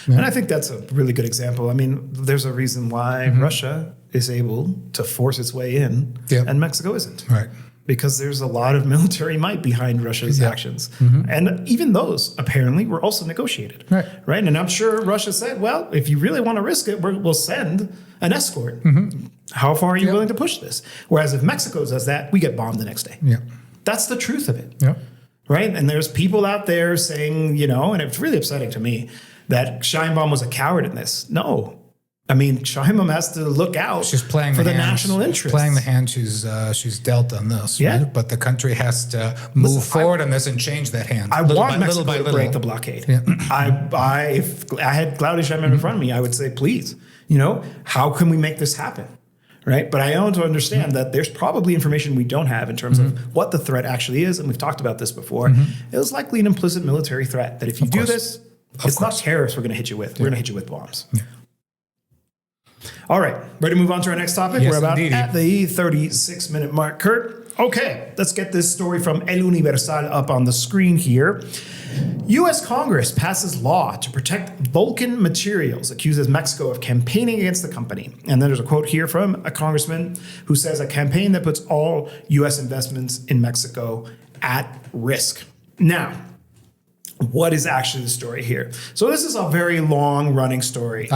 S1: And I think that's a really good example. I mean, there's a reason why Russia is able to force its way in and Mexico isn't.
S2: Right.
S1: Because there's a lot of military might behind Russia's actions. And even those apparently were also negotiated. Right. And I'm sure Russia said, well, if you really want to risk it, we'll send an escort. How far are you willing to push this? Whereas if Mexico does that, we get bombed the next day. That's the truth of it. Right. And there's people out there saying, and it's really upsetting to me that Sheinbaum was a coward in this. No. I mean, Sheinbaum has to look out for the national interest.
S2: She's playing the hand she's dealt on this. Right? But the country has to move forward on this and change that hand.
S1: I want Mexico to break the blockade. If I had Claudia Sheinbaum in front of me, I would say, please, how can we make this happen? Right. But I also understand that there's probably information we don't have in terms of what the threat actually is. And we've talked about this before. It was likely an implicit military threat that if you do this, it's not tariffs we're going to hit you with. We're going to hit you with bombs. All right. Ready to move on to our next topic?
S2: Yes,
S1: we're about
S2: indeed.
S1: at the 36-minute mark. Kurt? Okay. Let's get this story from El Universal up on the screen here. U.S. Congress passes law to protect Vulcan Materials, accuses Mexico of campaigning against the company. And then there's a quote here from a congressman who says a campaign that puts all U.S. investments in Mexico at risk. Now, what is actually the story here? So this is a very long-running story.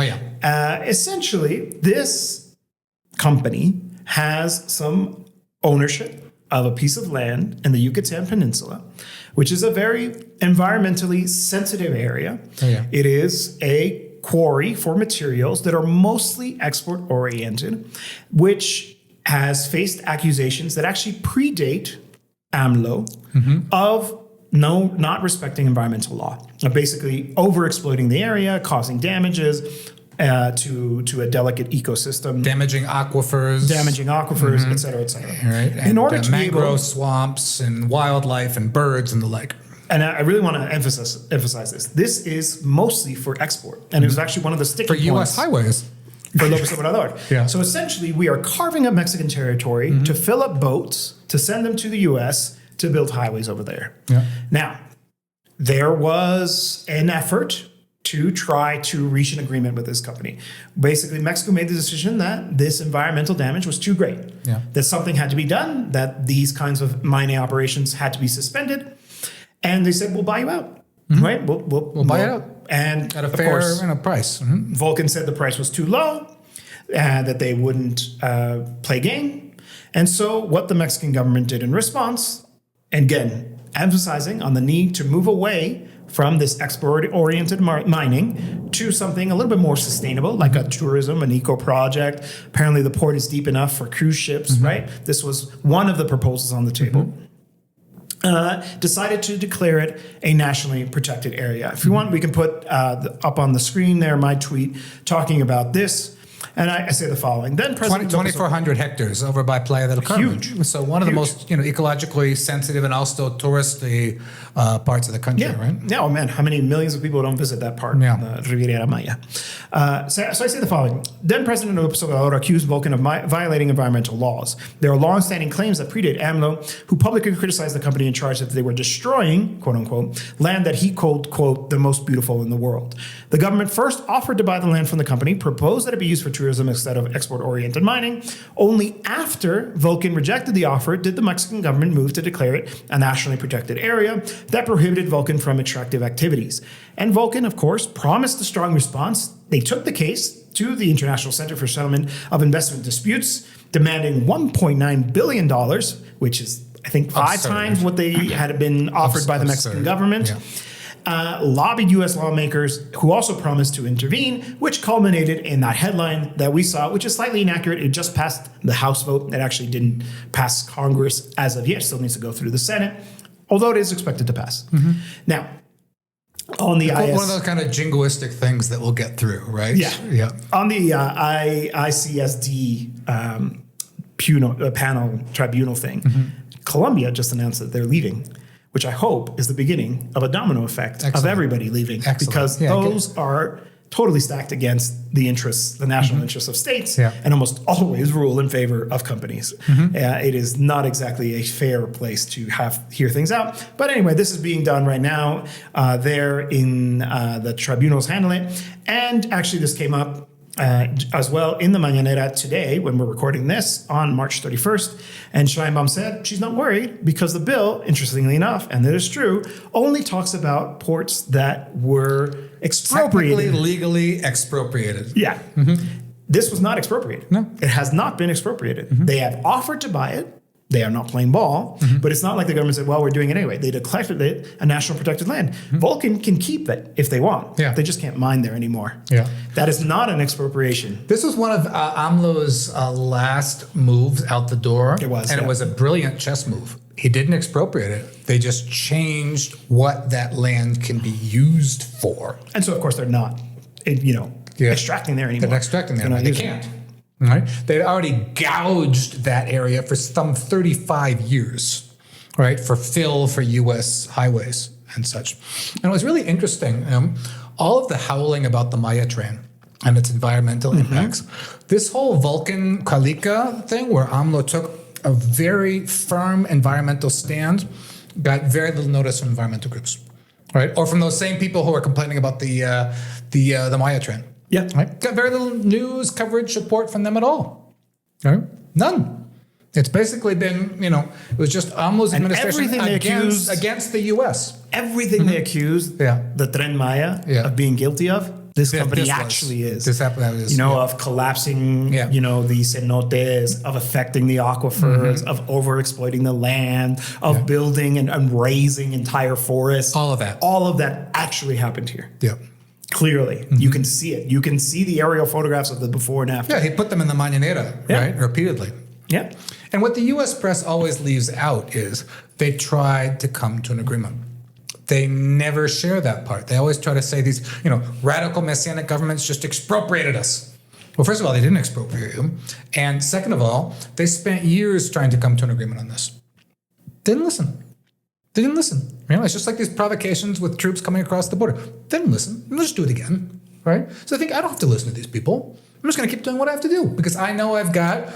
S1: Essentially, this company has some ownership of a piece of land in the Yucatan Peninsula, which is a very environmentally sensitive area. It is a quarry for materials that are mostly export-oriented, which has faced accusations that actually predate AMLO of not respecting environmental law, basically overexploiting the area, causing damages to a delicate ecosystem,
S2: damaging aquifers,
S1: et cetera, et cetera.
S2: Right, and in order to mangrove swamps and wildlife and birds and the like.
S1: And I really want to emphasize this. This is mostly for export, and it was actually one of the sticking points
S2: for U.S. highways.
S1: For López Obrador. So essentially, we are carving up Mexican territory to fill up boats to send them to the U.S. to build highways over there. Now, there was an effort to try to reach an agreement with this company. Basically, Mexico made the decision that this environmental damage was too great, that something had to be done, that these kinds of mining operations had to be suspended, and they said, we'll buy you out, right? We'll
S2: buy it out.
S1: And
S2: at a fair price.
S1: Vulcan said the price was too low, that they wouldn't play game. And so what the Mexican government did in response, again, emphasizing on the need to move away from this export-oriented mining to something a little bit more sustainable, like a tourism, an eco project. Apparently the port is deep enough for cruise ships, right? This was one of the proposals on the table. Decided to declare it a nationally protected area. If you want, we can put up on the screen there my tweet talking about this. And I say the following. Then President
S2: 2,400 hectares over by Playa del Carmen.
S1: Huge.
S2: So one of the most ecologically sensitive and also touristy parts of the country, right?
S1: Yeah, oh man, how many millions of people don't visit that part, the Riviera Maya? So I say the following. Then President López Obrador accused Vulcan of violating environmental laws. There are long-standing claims that predate AMLO, who publicly criticized the company in charge that they were destroying, quote unquote, land that he called, quote, the most beautiful in the world. The government first offered to buy the land from the company, proposed that it be used for tourism instead of export-oriented mining. Only after Vulcan rejected the offer did the Mexican government move to declare it a nationally protected area that prohibited Vulcan from extractive activities. And Vulcan, of course, promised a strong response. They took the case to the International Center for Settlement of Investment Disputes, demanding $1.9 billion, which is, I think, 5 times what they had been offered by the Mexican government. Lobbied U.S. lawmakers who also promised to intervene, which culminated in that headline that we saw, which is slightly inaccurate. It just passed the House vote. It actually didn't pass Congress as of yet. Still needs to go through the Senate, although it is expected to pass. Now, on the
S2: one of those kind of jingoistic things that we'll get through, right?
S1: Yeah. On the ICSD panel tribunal thing, Colombia just announced that they're leaving, which I hope is the beginning of a domino effect of everybody leaving, because those are totally stacked against the interests, the national interests of states, and almost always rule in favor of companies. It is not exactly a fair place to hear things out. But anyway, this is being done right now. There in the tribunals handling it. And actually this came up as well in the Mañanera today when we're recording this on March 31st. And Sheinbaum said she's not worried because the bill, interestingly enough, and that is true, only talks about ports that were expropriated.
S2: Technically, legally expropriated.
S1: Yeah. This was not expropriated. No. It has not been expropriated. They have offered to buy it. They are not playing ball, but it's not like the government said, well, we're doing it anyway. They declared it a national protected land. Vulcan can keep it if they want. They just can't mine there anymore. That is not an expropriation.
S2: This was one of AMLO's last moves out the door.
S1: It was.
S2: And it was a brilliant chess move. He didn't expropriate it. They just changed what that land can be used for.
S1: And so, of course, they're not, extracting there anymore.
S2: They're not extracting there. They can't. Right? They'd already gouged that area for some 35 years, right? For fill for U.S. highways and such. And it was really interesting. All of the howling about the Maya train and its environmental impacts. This whole Vulcan Calica thing where AMLO took a very firm environmental stand got very little notice from environmental groups, right? Or from those same people who are complaining about the Maya train. Right? Got very little news coverage support from them at all. Right? None. It's basically been, it was just AMLO's administration against the U.S.
S1: Everything they accused the Tren Maya of being guilty of, this company actually is. Of collapsing, the cenotes, of affecting the aquifers, of overexploiting the land, of building and raising entire forests.
S2: All of that.
S1: All of that actually happened here. Clearly,
S2: Mm-hmm.
S1: you can see it. You can see the aerial photographs of the before and after.
S2: Yeah, he put them in the Mañanera, right? Repeatedly.
S1: Yeah.
S2: And what the U.S. press always leaves out is they tried to come to an agreement. They never share that part. They always try to say these, radical messianic governments just expropriated us. Well, first of all, they didn't expropriate them. And second of all, they spent years trying to come to an agreement on this. Didn't listen. They didn't listen. It's just like these provocations with troops coming across the border. They didn't listen. Let's just do it again, right? So I think I don't have to listen to these people. I'm just going to keep doing what I have to do because I know I've got,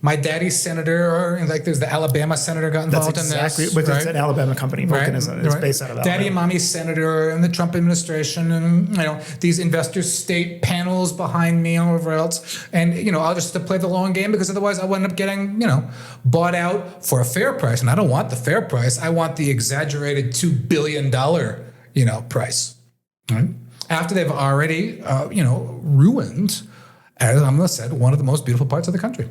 S2: my daddy's senator, or there's the Alabama senator got involved in this.
S1: But it's an Alabama company. Vulcan is based out of Alabama.
S2: Daddy and mommy's senator and the Trump administration and, these investor state panels behind me and whatever else. And, I'll just have to play the long game because otherwise I'll end up getting, bought out for a fair price. And I don't want the fair price. I want the exaggerated $2 billion, price. Right? After they've already, ruined, as Amla said, one of the most beautiful parts of the country.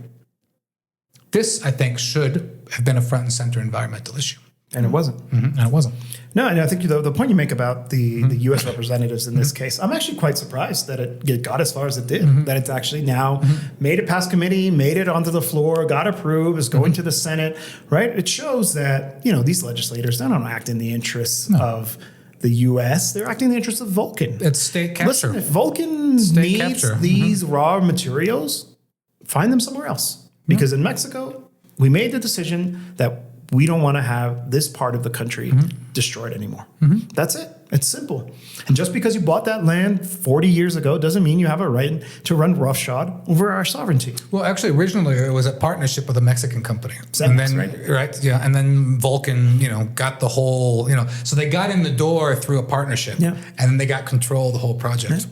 S2: This, I think, should have been a front and center environmental issue.
S1: And it wasn't.
S2: And it wasn't.
S1: No, and I think the point you make about the U.S. representatives in this case, I'm actually quite surprised that it got as far as it did, that it's actually now made it past committee, made it onto the floor, got approved, is going to the Senate, right? It shows that, these legislators, they don't act in the interests of the U.S. They're acting in the interest of Vulcan.
S2: It's state capture.
S1: Listen, if Vulcan
S2: State
S1: needs
S2: capture.
S1: these raw materials, find them somewhere else. Because in Mexico, we made the decision that we don't want to have this part of the country destroyed anymore. That's it. It's simple. And just because you bought that land 40 years ago doesn't mean you have a right to run roughshod over our sovereignty.
S2: Well, actually, originally it was a partnership with a Mexican company.
S1: Senex,
S2: and then,
S1: right?
S2: Yeah. And then Vulcan, got the whole, so they got in the door through a partnership.
S1: Yeah.
S2: And then they got control of the whole project.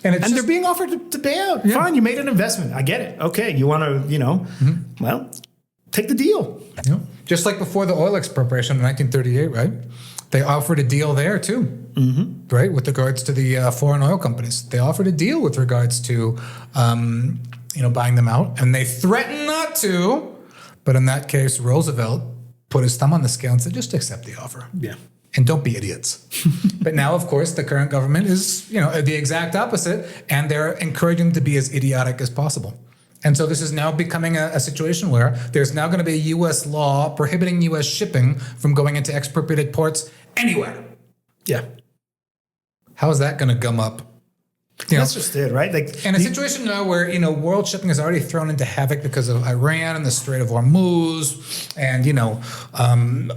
S2: And it's
S1: They're being offered to pay out.
S2: Yeah.
S1: Fine, you made an investment. I get it. Okay, you want to, well, take the deal.
S2: Yeah. Just like before the oil expropriation in 1938, right? They offered a deal there too, right? With regards to the foreign oil companies. They offered a deal with regards to, buying them out. And they threatened not to. But in that case, Roosevelt put his thumb on the scale and said, just accept the offer.
S1: Yeah.
S2: And don't be idiots. But now, of course, the current government is, the exact opposite. And they're encouraging them to be as idiotic as possible. And so this is now becoming a situation where there's now going to be a U.S. law prohibiting U.S. shipping from going into expropriated ports anywhere.
S1: Yeah.
S2: How is that going to gum up?
S1: That's just it, right? Like
S2: In a situation now where, world shipping is already thrown into havoc because of Iran and the Strait of Hormuz and,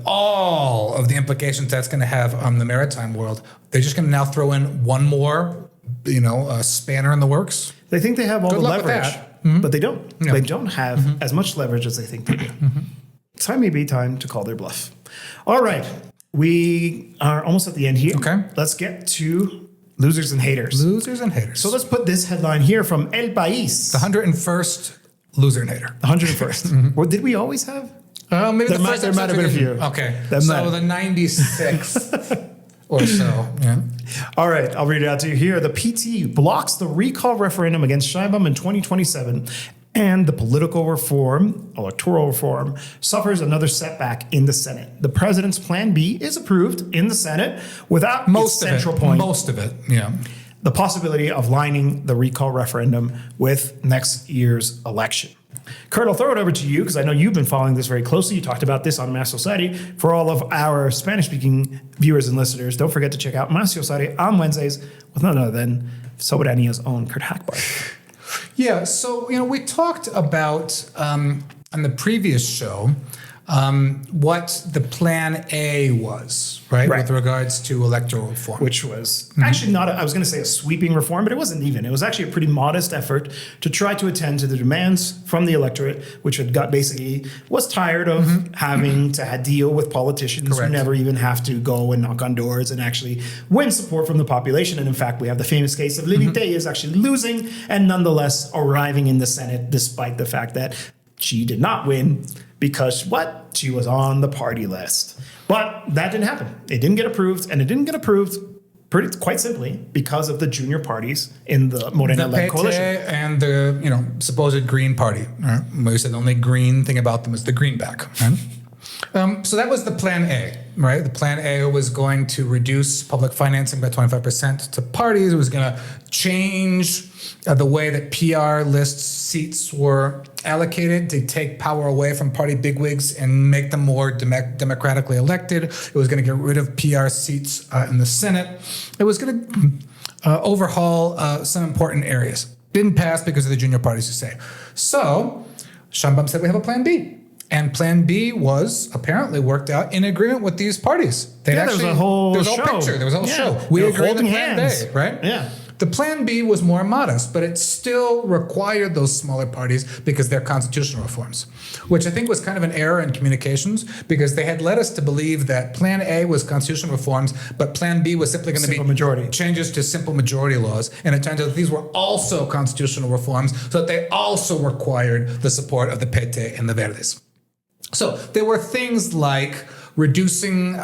S2: all of the implications that's going to have on the maritime world, they're just going to now throw in one more, spanner in the works.
S1: They think they have all
S2: Good
S1: the
S2: luck with
S1: leverage,
S2: that.
S1: but they don't.
S2: No.
S1: They don't have as much leverage as they think they do. Time may be time to call their bluff. All right. We are almost at the end here.
S2: Okay.
S1: Let's get to losers and haters.
S2: Losers and haters.
S1: So let's put this headline here from El País.
S2: The 101st loser and hater.
S1: 101st. Well, did we always have?
S2: Maybe
S1: There might have been a few.
S2: Okay.
S1: There
S2: So
S1: might.
S2: the 96th or so. Yeah.
S1: All right, I'll read it out to you here. The PT blocks the recall referendum against Sheinbaum in 2027, and the political reform, electoral reform, suffers another setback in the Senate. The president's Plan B is approved in the Senate without its central point.
S2: Most of it, yeah.
S1: The possibility of lining the recall referendum with next year's election. Kurt, I'll throw it over to you because I know you've been following this very closely. You talked about this on Mass Society. For all of our Spanish-speaking viewers and listeners, don't forget to check out Mass Society on Wednesdays with none other than Soberania's own Kurt Hackbarth.
S2: Yeah, so, we talked about on the previous show what the Plan A was, right? With regards to electoral reform.
S1: Which was actually not, I was going to say a sweeping reform, but it wasn't even. It was actually a pretty modest effort to try to attend to the demands from the electorate, which had was tired of having to deal with politicians who never even have to go and knock on doors and actually win support from the population. And in fact, we have the famous case of Lili is actually losing and nonetheless arriving in the Senate, despite the fact that she did not win because she was on the party list. But that didn't happen. It didn't get approved, and it didn't get approved quite simply because of the junior parties in the Morena-led coalition.
S2: And the supposed Green Party. Right? We said the only green thing about them is the greenback. Right? So that was the Plan A, right? The Plan A was going to reduce public financing by 25% to parties. It was going to change the way that PR list seats were allocated to take power away from party bigwigs and make them more democratically elected. It was going to get rid of PR seats in the Senate. It was going to overhaul some important areas. Didn't pass because of the junior parties, you say. So Sheinbaum said we have a Plan B. And Plan B was apparently worked out in agreement with these parties.
S1: There was a whole
S2: picture. There was a whole show. We agree on the Plan A, right?
S1: Yeah.
S2: The Plan B was more modest, but it still required those smaller parties because they're constitutional reforms, which I think was kind of an error in communications because they had led us to believe that Plan A was constitutional reforms, but Plan B was simply going to be
S1: majority
S2: changes to simple majority laws. And it turns out that these were also constitutional reforms, so that they also required the support of the PT and the Verdes. So there were things like reducing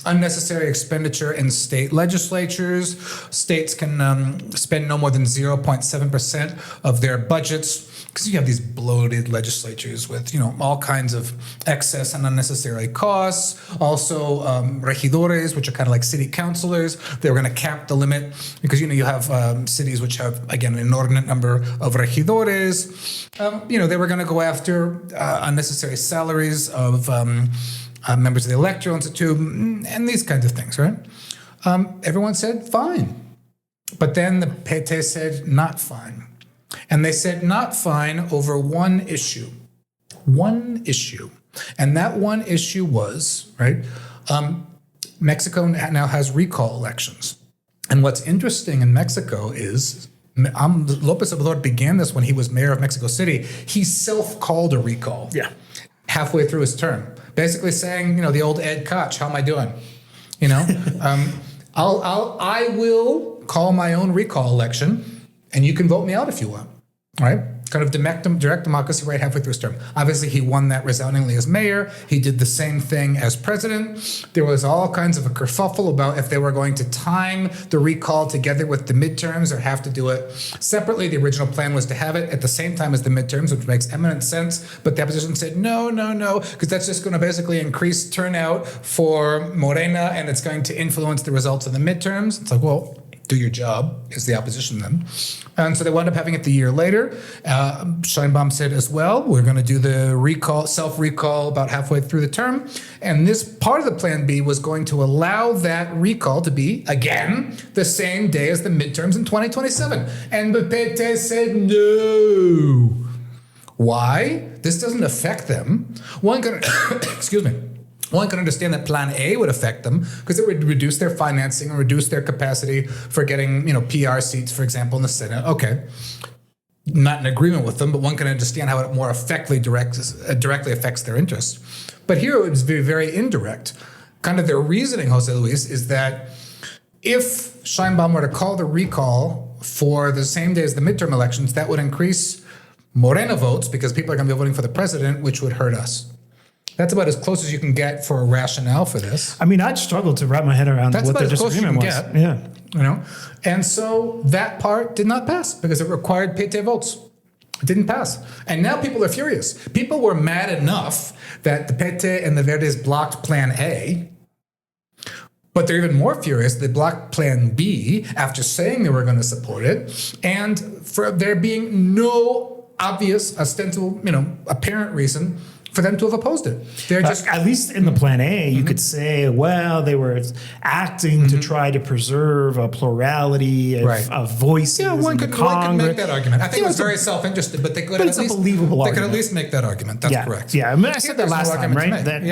S2: unnecessary expenditure in state legislatures. States can spend no more than 0.7% of their budgets because you have these bloated legislatures with all kinds of excess and unnecessary costs. Also, regidores, which are kind of like city councilors, they were going to cap the limit because you have cities which have again an inordinate number of regidores. They were going to go after unnecessary salaries of members of the Electoral Institute, and these kinds of things, right? Everyone said fine. But then the PT said not fine. And they said not fine over one issue. One issue. And that one issue was, right, Mexico now has recall elections. And what's interesting in Mexico is López Obrador began this when he was mayor of Mexico City. He self-called a recall.
S1: Yeah.
S2: Halfway through his term, basically saying, the old Ed Koch, how am I doing? I will call my own recall election, and you can vote me out if you want, right? Kind of direct democracy right halfway through his term. Obviously, he won that resoundingly as mayor. He did the same thing as president. There was all kinds of a kerfuffle about if they were going to time the recall together with the midterms or have to do it separately. The original plan was to have it at the same time as the midterms, which makes eminent sense. But the opposition said, no, because that's just going to basically increase turnout for Morena, and it's going to influence the results of the midterms. It's like, well, do your job, is the opposition then. And so they wound up having it the year later. Sheinbaum said as well, we're going to do the self-recall about halfway through the term. And this part of the plan B was going to allow that recall to be, again, the same day as the midterms in 2027. And the PT said no. Why? This doesn't affect them. One can, excuse me. One can understand that Plan A would affect them because it would reduce their financing and reduce their capacity for getting, PR seats, for example, in the Senate. Okay. Not in agreement with them, but one can understand how it more effectively directly affects their interests. But here it was very, very indirect. Kind of their reasoning, Jose Luis, is that if Sheinbaum were to call the recall for the same day as the midterm elections, that would increase Morena votes because people are going to be voting for the president, which would hurt us. That's about as close as you can get for a rationale for this.
S1: I mean, I'd struggle to wrap my head around what their disagreement was.
S2: Yeah. And so that part did not pass because it required PT votes. It didn't pass. And now people are furious. People were mad enough that the PT and the Verdes blocked Plan A, but they're even more furious they blocked Plan B after saying they were going to support it, and for there being no obvious, ostensible, apparent reason for them to have opposed it. They're just
S1: at least in the Plan A, you could say, well, they were acting to try to preserve a plurality of voices. Yeah,
S2: one could make that argument. I think it was very self-interested, but they could at least make that argument. That's correct.
S1: Yeah, I mean, I said that last time, right? That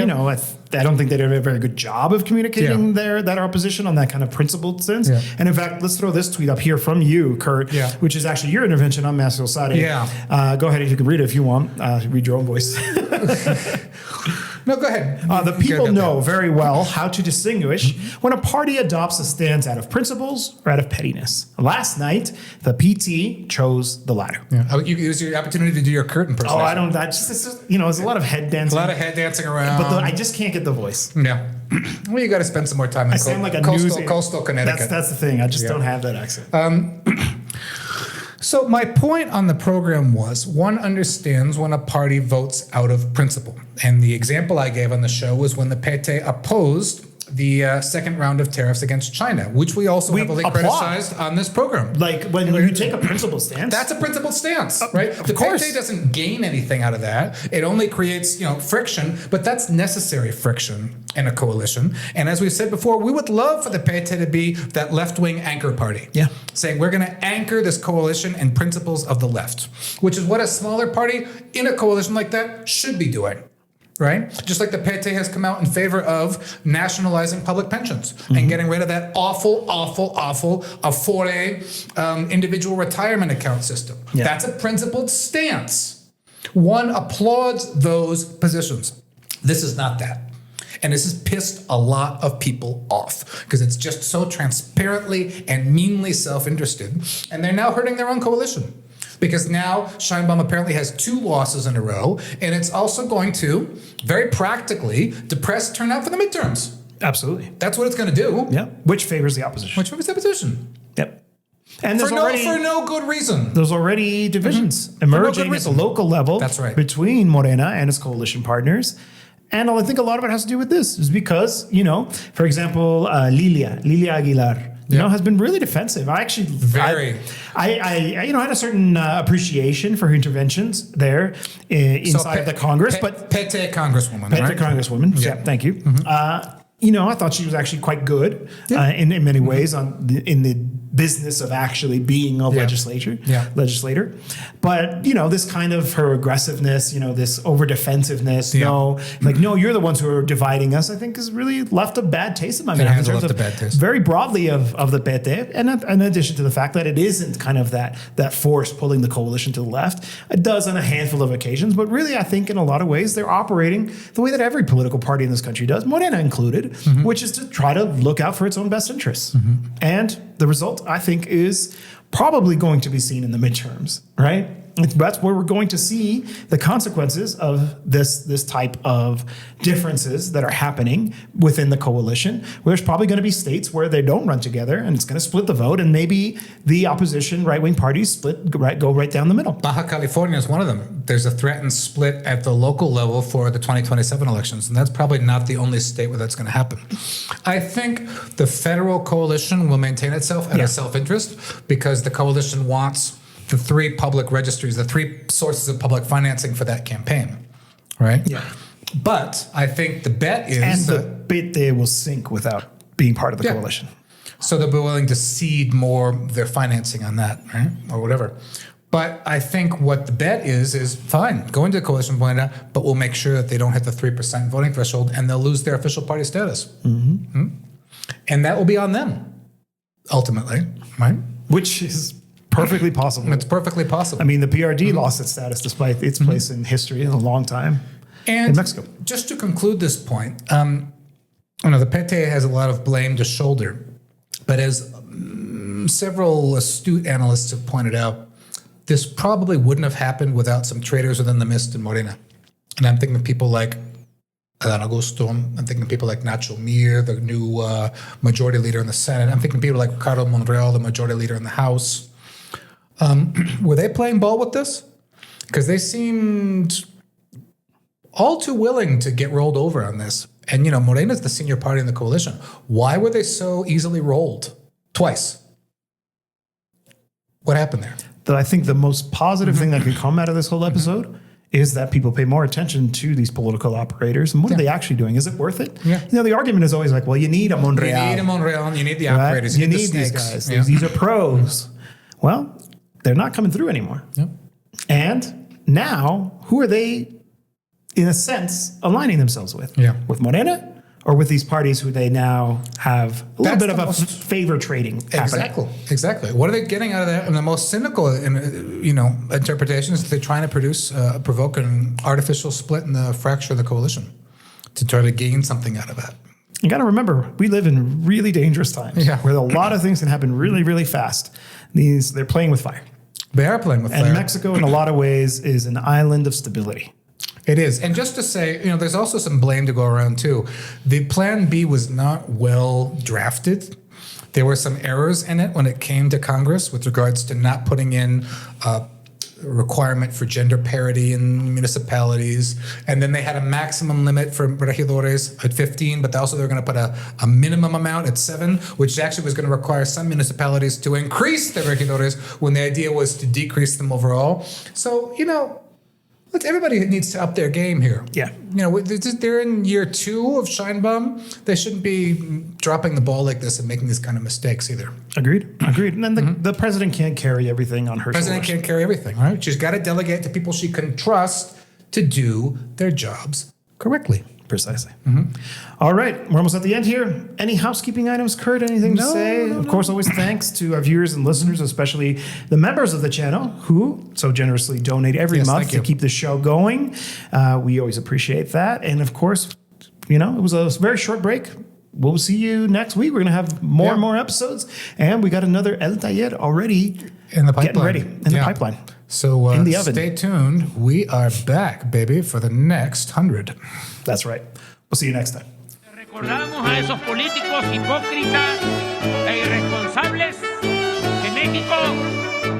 S1: I don't think they did a very good job of communicating that opposition on that kind of principled sense. Yeah. And in fact, let's throw this tweet up here from you, Kurt, which is actually your intervention on Mass Sade.
S2: Yeah.
S1: Go ahead if you can read it if you want. Read your own voice.
S2: No, go ahead.
S1: The people know very well how to distinguish when a party adopts a stance out of principles or out of pettiness. Last night, the PT chose the latter.
S2: Yeah. It was your opportunity to do your Kurt impersonation.
S1: Oh, I don't. There's a lot of head dancing.
S2: A lot of head dancing around.
S1: But I just can't get the voice.
S2: Yeah. Well, you got to spend some more time in
S1: sound like a
S2: coastal Connecticut.
S1: That's the thing. I just don't have that accent.
S2: So my point on the program was one understands when a party votes out of principle. And the example I gave on the show was when the PT opposed the second round of tariffs against China, which we also heavily criticized on this program.
S1: Like when you take a principled stance.
S2: That's a principled stance, right? The PT doesn't gain anything out of that. It only creates, friction, but that's necessary friction in a coalition. And as we said before, we would love for the PT to be that left-wing anchor party. Yeah. Saying we're going to anchor this coalition in principles of the left, which is what a smaller party in a coalition like that should be doing. Right? Just like the PT has come out in favor of nationalizing public pensions and getting rid of that awful Afore individual retirement account system. Yeah. That's a principled stance. One applauds those positions. This is not that. And this has pissed a lot of people off because it's just so transparently and meanly self-interested. And they're now hurting their own coalition. Because now Sheinbaum apparently has 2 losses in a row, and it's also going to, very practically, depress turnout for the midterms.
S1: Absolutely.
S2: That's what it's going to do.
S1: Yeah. Which favors the opposition. Yep. And there's
S2: for no good reason.
S1: There's already divisions emerging at the local level between Morena and its coalition partners. And I think a lot of it has to do with this, is because, for example, Lilia Aguilar, has been really defensive. I actually I had a certain appreciation for her interventions there inside the Congress, but
S2: Pete Congresswoman,
S1: Congresswoman. Yeah, thank you. I thought she was actually quite good in many ways in the business of actually being a legislator. But, this kind of her aggressiveness, this over defensiveness, no, you're the ones who are dividing us, I think has really left a bad taste in my mouth.
S2: It has left a bad taste.
S1: Very broadly of the PT, and in addition to the fact that it isn't kind of that force pulling the coalition to the left. It does on a handful of occasions, but really I think in a lot of ways they're operating the way that every political party in this country does, Morena included, which is to try to look out for its own best interests. And the result, I think, is probably going to be seen in the midterms, right? That's where we're going to see the consequences of this type of differences that are happening within the coalition. Where there's probably going to be states where they don't run together, and it's going to split the vote, and maybe the opposition right-wing parties go right down the middle.
S2: Baja California is one of them. There's a threatened split at the local level for the 2027 elections, and that's probably not the only state where that's going to happen. I think the federal coalition will maintain itself out of self-interest because the coalition wants the three public registries, the three sources of public financing for that campaign, right?
S1: Yeah.
S2: But I think the bet is...
S1: And the bit they will sink without being part of the coalition.
S2: So they'll be willing to cede more of their financing on that, right? Or whatever. But I think what the bet is fine, go into the coalition, but we'll make sure that they don't hit the 3% voting threshold and they'll lose their official party status. And that will be on them, ultimately, right?
S1: Which is perfectly possible.
S2: It's perfectly possible.
S1: I mean, the PRD lost its status despite its place in history in a long time in Mexico.
S2: Just to conclude this point, the PT has a lot of blame to shoulder, but as several astute analysts have pointed out, this probably wouldn't have happened without some traitors within the mist in Morena. And I'm thinking of people like Adán Augusto. I'm thinking of people like Nacho Mir, the new majority leader in the Senate. I'm thinking of people like Ricardo Monreal, the majority leader in the House. Were they playing ball with this? Because they seemed all too willing to get rolled over on this. And, Morena's the senior party in the coalition. Why were they so easily rolled? Twice. What happened there?
S1: I think the most positive thing that could come out of this whole episode is that people pay more attention to these political operators. And what are they actually doing? Is it worth it?
S2: Yeah.
S1: The argument is always like, well, you need a Monreal.
S2: You need a Monreal, you need the operators,
S1: you need
S2: the
S1: these
S2: snakes.
S1: guys. These are pros. Well, they're not coming through anymore.
S2: Yep.
S1: And now, who are they, in a sense, aligning themselves with?
S2: Yeah.
S1: With Morena or with these parties who they now have a little bit of a favor trading happening?
S2: Exactly. What are they getting out of that? And the most cynical, interpretation is that they're trying to provoke an artificial split in the fracture of the coalition to try to gain something out of that.
S1: You got to remember, we live in really dangerous times where a lot of things can happen really, really fast. They're playing with fire.
S2: They are playing with fire.
S1: And Mexico, in a lot of ways, is an island of stability.
S2: It is. And just to say, there's also some blame to go around too. The Plan B was not well drafted. There were some errors in it when it came to Congress with regards to not putting in requirement for gender parity in municipalities. And then they had a maximum limit for regidores at 15, but also they're going to put a minimum amount at 7, which actually was going to require some municipalities to increase their regidores when the idea was to decrease them overall. So, everybody needs to up their game here.
S1: Yeah.
S2: They're in year 2 of Sheinbaum. They shouldn't be dropping the ball like this and making these kind of mistakes either.
S1: Agreed. And then the president can't carry everything on her shoulders.
S2: President can't carry everything, right? She's got to delegate to people she can trust to do their jobs correctly.
S1: Precisely. All right. We're almost at the end here. Any housekeeping items, Kurt? Anything to say? Of course, always thanks to our viewers and listeners, especially the members of the channel who so generously donate every month to keep the show going. We always appreciate that. And of course, it was a very short break. We'll see you next week. We're going to have more and more episodes. And we got another El Taller already
S2: in the pipeline.
S1: Getting ready in the pipeline.
S2: So
S1: in the oven.
S2: Stay tuned. We are back, baby, for the next 100.
S1: That's right. We'll see you next time.
S3: Recordamos a esos políticos hipócritas e irresponsables que México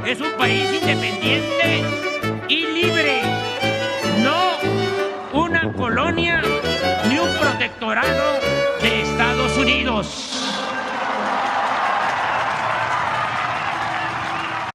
S3: es un país independiente y libre, no una colonia ni un protectorado de Estados Unidos.